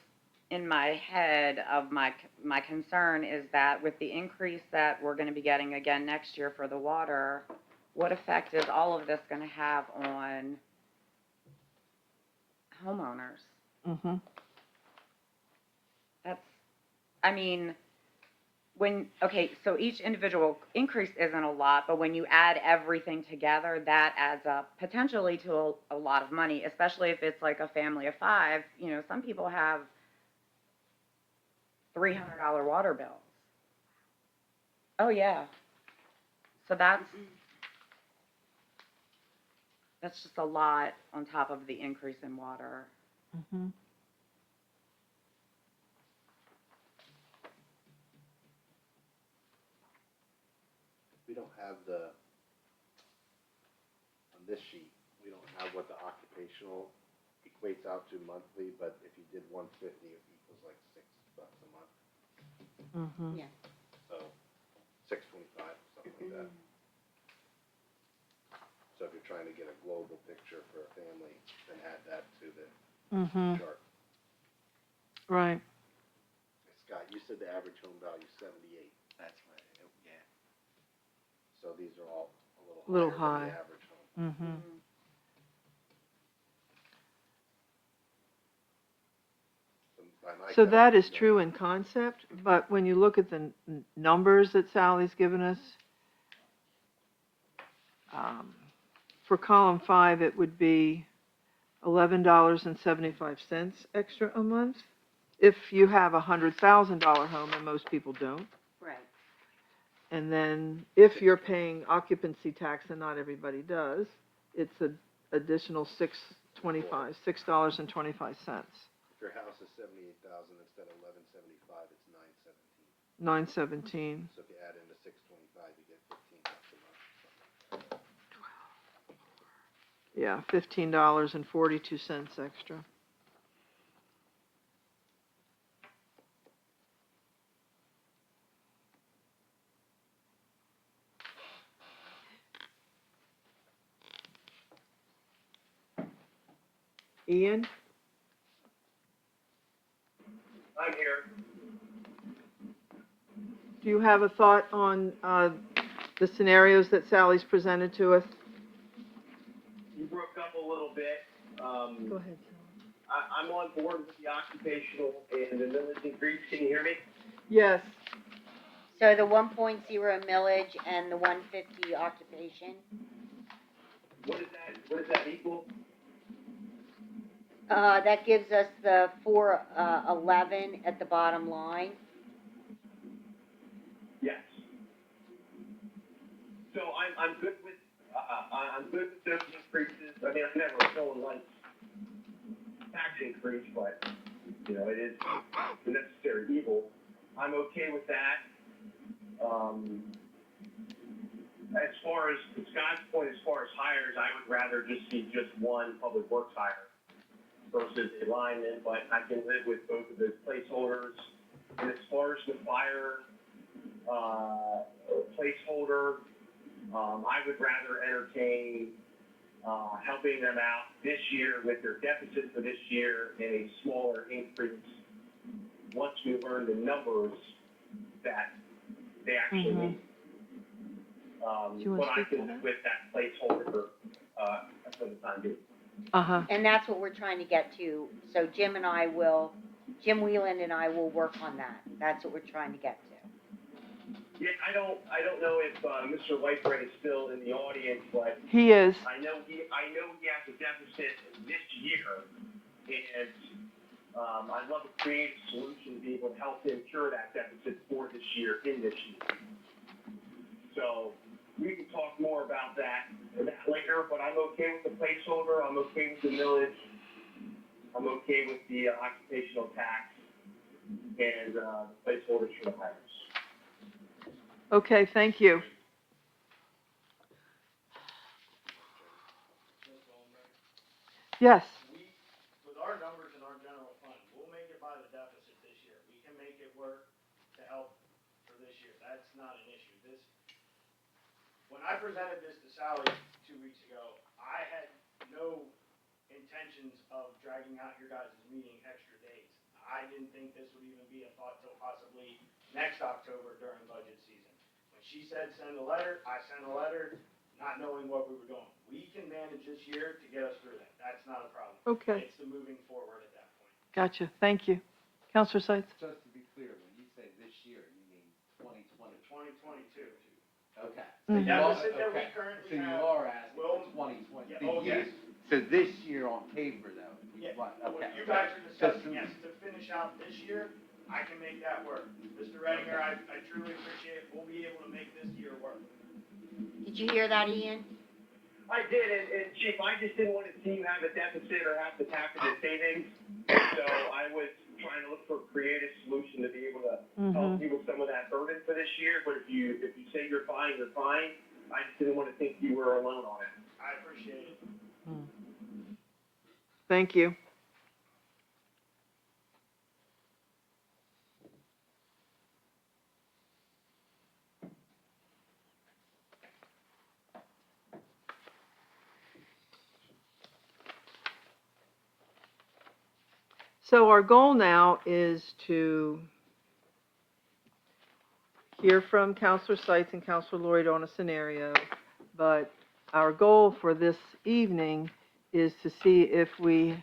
in my head of my concern is that with the increase that we're gonna be getting again next year for the water, what effect is all of this gonna have on homeowners? I mean, so each individual increase isn't a lot, but when you add everything together, that adds up potentially to a lot of money, especially if it's like a family of 5. You know, some people have $300 water bills. Oh, yeah. So that's just a lot on top of the increase in water. We don't have on this sheet, we don't have what the occupational equates out to monthly, but if you did 150, it equals like $6 a month. Yeah. So, 625, something like that. So if you're trying to get a global picture for a family, then add that to the chart. Right. Scott, you said the average home value is 78, That's right, yeah. so these are all a Little little higher than high. the average home. By my So that is calculation, true in concept, but when you look at the numbers that Sally's given us, for column 5, it would be $11.75 extra a month. If you have a $100,000 home, and most people don't. Right. And then if you're paying occupancy tax, and not everybody does, it's an additional $6.25. If your house is 78,000 instead of 1175, it's 917. $9.17. So if you add in the 625, you get $15 a month. Yeah, $15.42 extra. Ian? I'm here. Do you have a thought on the scenarios that Sally's presented to us? You broke up a little bit. Go ahead, I'm on board with the occupational and the millage increase. Can you hear me? Yes. So the 1.0 millage and the 150 occupation, What does that equal? that gives us the 411 at the bottom line. Yes. So I'm good with, those increases. I mean, I never someone likes tax increase, but, you know, it is a necessary evil. I'm okay with that. As far as, to Scott's point, as far as hires, I would rather just see just one public works hire versus a lineman, but I can live with both of those placeholders. And as far as the fire, placeholder, I would rather entertain, helping them out this year with their deficit for this year and a smaller increase once we learn the numbers that they actually need. Do you want But to I speak to can that? with that placeholder for the time being. And that's what we're trying to get to. So Jim Wheeland and I will work on that. That's what we're trying to get to. Yeah, I don't know if, Mr. Whitebread is still in the audience, but He is. I know he has a deficit this year, and, I'd love to create a solution to be able to help him cure that deficit for this year, in this year. So, we can talk more about that later, but I'm okay with the placeholder, I'm okay with the millage, I'm okay with the occupational tax. and, placeholders for the hires. Okay, thank you. Yes, We, with our numbers in our general fund, we'll make it by the deficit this year. We can make it work to help for this year. That's not an issue. When I presented this to Sally 2 weeks ago, I had no intentions of dragging out your guys' meeting extra days. I didn't think this would even be a thought till possibly next October during budget season. When she said send a letter, I sent a letter, not knowing what we were doing. We can manage this year to get us through that. That's not a problem. okay, It's the moving forward at that point. gotcha, thank you. Counselor Seitz? Just to be clear, when you say this year, you mean 2020? 2022. Okay. Mhm. The deficit that we Okay. currently So you have are asking will- for 2020? Yeah, The oh, year- yes. So this year on paper though? Yeah, what- what okay. you guys are discussing, Just- yes, to finish out this year, I can make that work. Mr. Redinger, I truly appreciate it. We'll be able to make this year work. Did you hear that, Ian? I did, and Chief, I just didn't want to see you have a deficit or have to tap into savings. So I was trying to look for a creative solution to be able to help you with some of that burden for this year. But if you say you're fine, you're fine. I just didn't want to think you were alone on it. I appreciate it. Thank you. So our goal now is to hear from Counselor Seitz and Counselor Lloyd on a scenario, but our goal for this evening is to see if we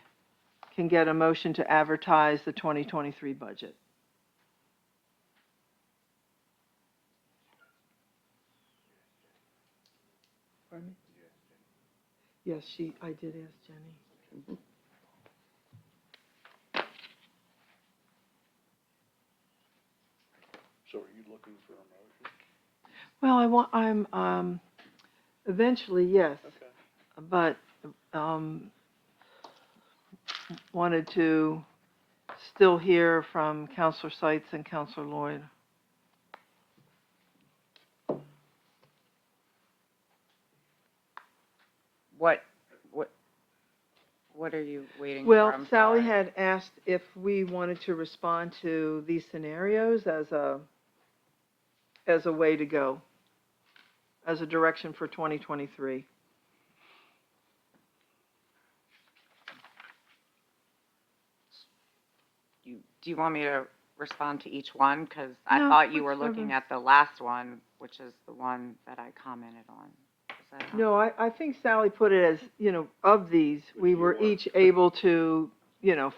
can get a motion to advertise the 2023 budget. Pardon me? Yes, I did ask Jenny. So are you looking for a motion? Well, eventually, yes, Okay. but, wanted to still hear from Counselor Seitz and Counselor Lloyd. What are you waiting for? Well, I'm Sally sorry. had asked if we wanted to respond to these scenarios as a way to go, as a direction for 2023. Do you want me to respond to each one? Because I No, thought you were looking whichever. at the last one, which is the one that I commented on. Is that not- No, I think Sally put it as, of these, we were each able to,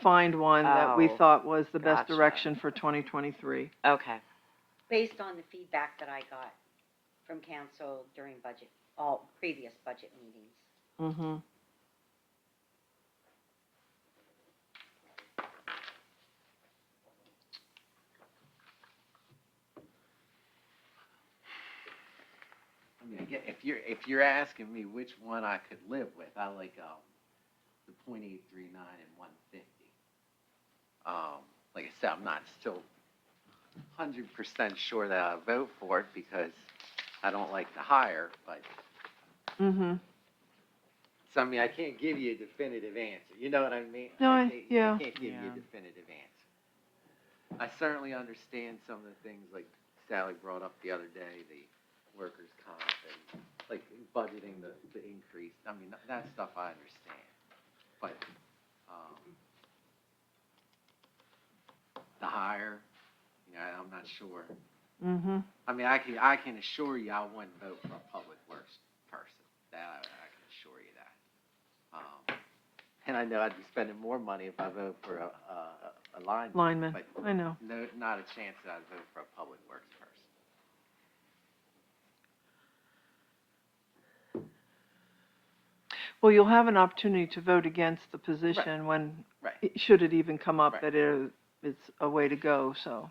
find one that we Oh, thought was the best gotcha. direction for 2023. Okay. Based on the feedback that I got from council during all previous budget meetings. Mm-hmm. I mean, again, if you're asking me which one I could live with, I like, the .839 and 150. Like I said, I'm not still 100% sure that I'll vote for it because I don't like the higher, but, Mm-hmm. so I mean, I can't give you a definitive answer, you know what I mean? No, I yeah. can't give you Yeah. a definitive answer. I certainly understand some of the things like Sally brought up the other day, the workers' comp and like budgeting the increase. I mean, that stuff I understand. But, the higher, I'm not sure. Mm-hmm. I mean, I can assure you I wouldn't vote for a public works person. That I can assure you that. And I know I'd be spending more money if I vote for a lineman. Lineman, But I know. no, not a chance that I'd vote for a public works person. Well, you'll have an opportunity to vote against the position when, Right. should it even come up Right. that it's a way to go, so.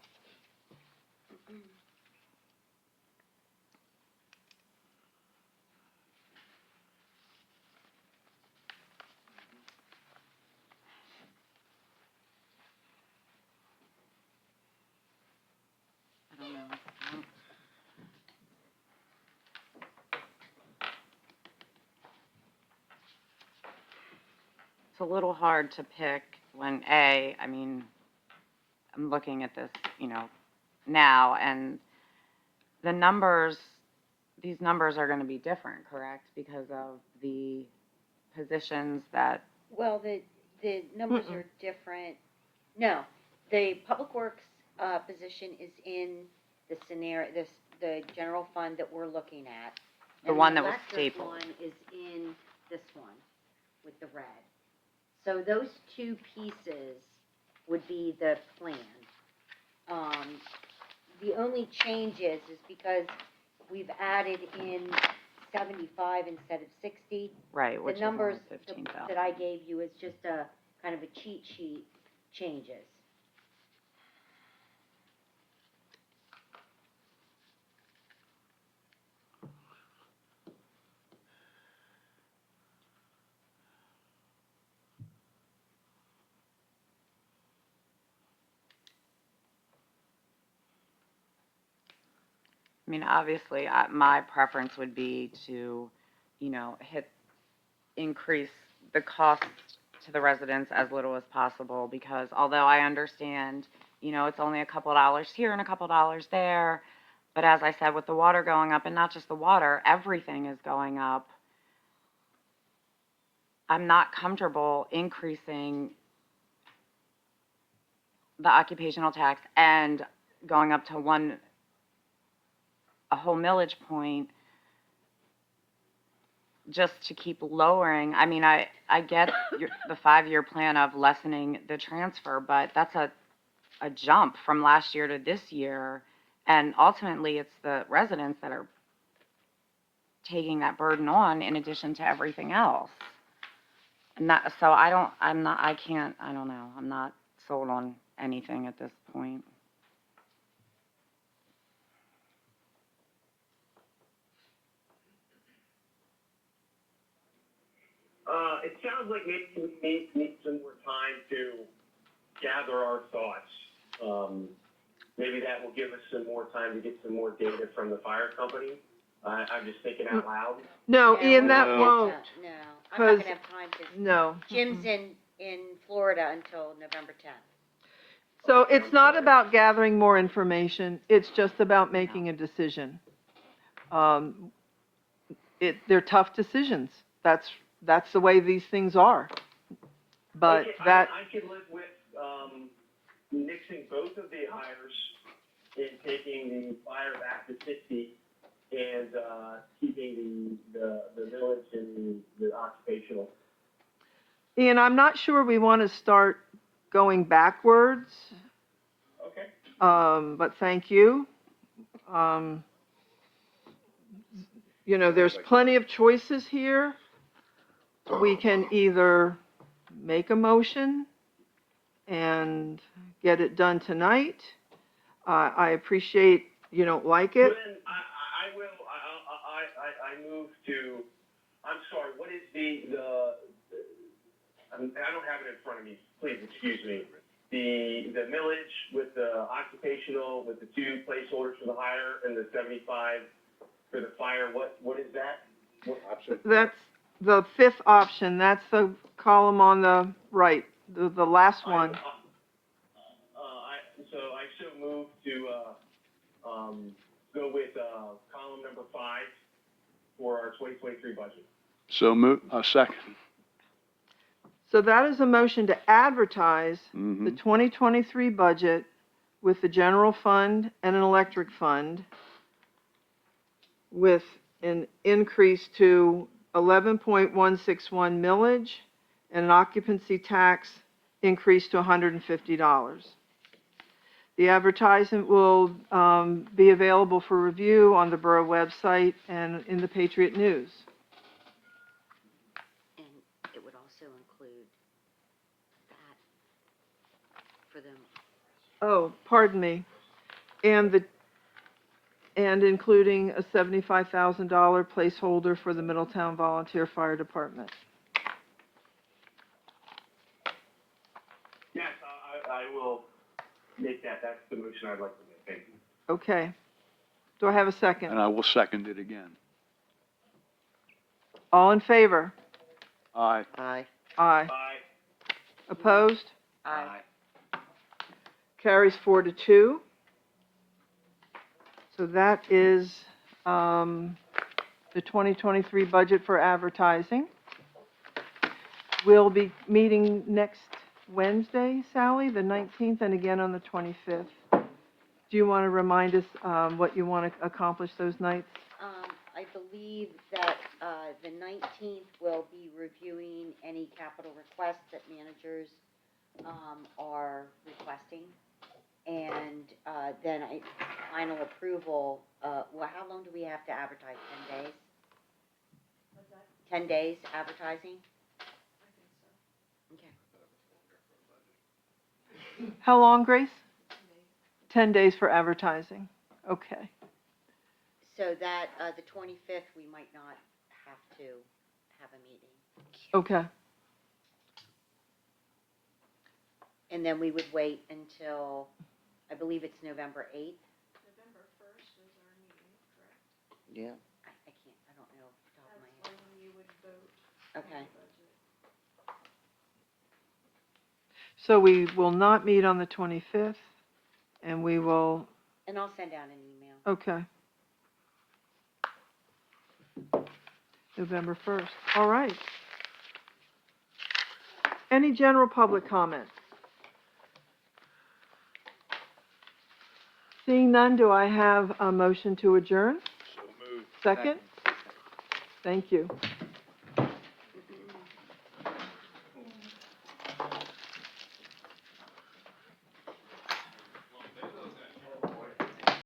little hard to pick when I mean, I'm looking at this, now, and the numbers, these numbers are gonna be different, correct? Because of the positions that, Well, the numbers are different. No, the Public Works, position is in the scenario, the general fund that we're looking at. The And one that was electric stapled. one is in this one with the red. So those two pieces would be the plan. The only change is because we've added in 75 instead of 60. right, which The is only numbers 15,000. that I gave you is just a kind of a cheat sheet changes. I mean, obviously, my preference would be to, increase the cost to the residents as little as possible, because although I understand, it's only a couple dollars here and a couple dollars there, but as I said, with the water going up, and not just the water, everything is going up, I'm not comfortable increasing the occupational tax and going up to a whole millage point just to keep lowering. I mean, I get the 5-year plan of lessening the transfer, but that's a jump from last year to this year. And ultimately, it's the residents that are taking that burden on in addition to everything else. And that, so I don't know. I'm not sold on anything at this point. It sounds like maybe we need some more time to gather our thoughts. Maybe that will give us some more time to get some more data from the fire company. I'm just thinking out loud. No, Yeah, Ian, we're that not- won't, No, I'm not 'cause- gonna have time to, no. Jim's in Florida until November 10th. So it's not about gathering more information, it's just about making a decision. They're tough decisions, that's the way these things are. But Okay, that, I could live with, nixing both of the hires and taking the fire back to 60 and, keeping the village and the occupational. Ian, I'm not sure we want to start going backwards, Okay. but thank you. There's plenty of choices here. We can either make a motion and get it done tonight. I appreciate you don't like it. Well, then, I will, I move to, I'm sorry, what is I don't have it in front of me, please excuse me. The millage with the occupational, with the 2 placeholders for the hire and the 75 for the fire, what is that? What option? That's the 5th option, that's the column on the right, the last one. I so move to, go with, column number 5 for our 2023 budget. So a second. So that is a motion to advertise the Mhm. 2023 budget with the general fund and an electric fund with an increase to 11.161 millage and an occupancy tax increase to $150. The advertisement will be available for review on the borough website and in the Patriot News. And it would also include that for them. Oh, pardon me. And including a $75,000 placeholder for the Middletown Volunteer Fire Department. Yes, I will make that, that's the motion I'd like to make, thank you. Okay. Do I have a second? And I will second it again. All in favor? Aye. Aye. Aye. Aye. Opposed? Aye. Carries 4-2. So that is, the 2023 budget for advertising. We'll be meeting next Wednesday, Sally, the 19th, and again on the 25th. Do you want to remind us, what you want to accomplish those nights? I believe that, the 19th will be reviewing any capital requests that managers, are requesting. And, then final approval, well, how long do we have to advertise, 10 days? 10 days advertising? Okay. How long, Grace? 10 days for advertising. Okay. So that, the 25th, we might not have to have a meeting. Okay. And then we would wait until, I believe it's November 8th. Yeah. I can't, I don't know off the top of my head. Okay. So we will not meet on the 25th, and we will, And I'll send out an email. okay. November 1st. All right. Any general public comment? Seeing none, do I have a motion to adjourn? So moved. Second? Thank you.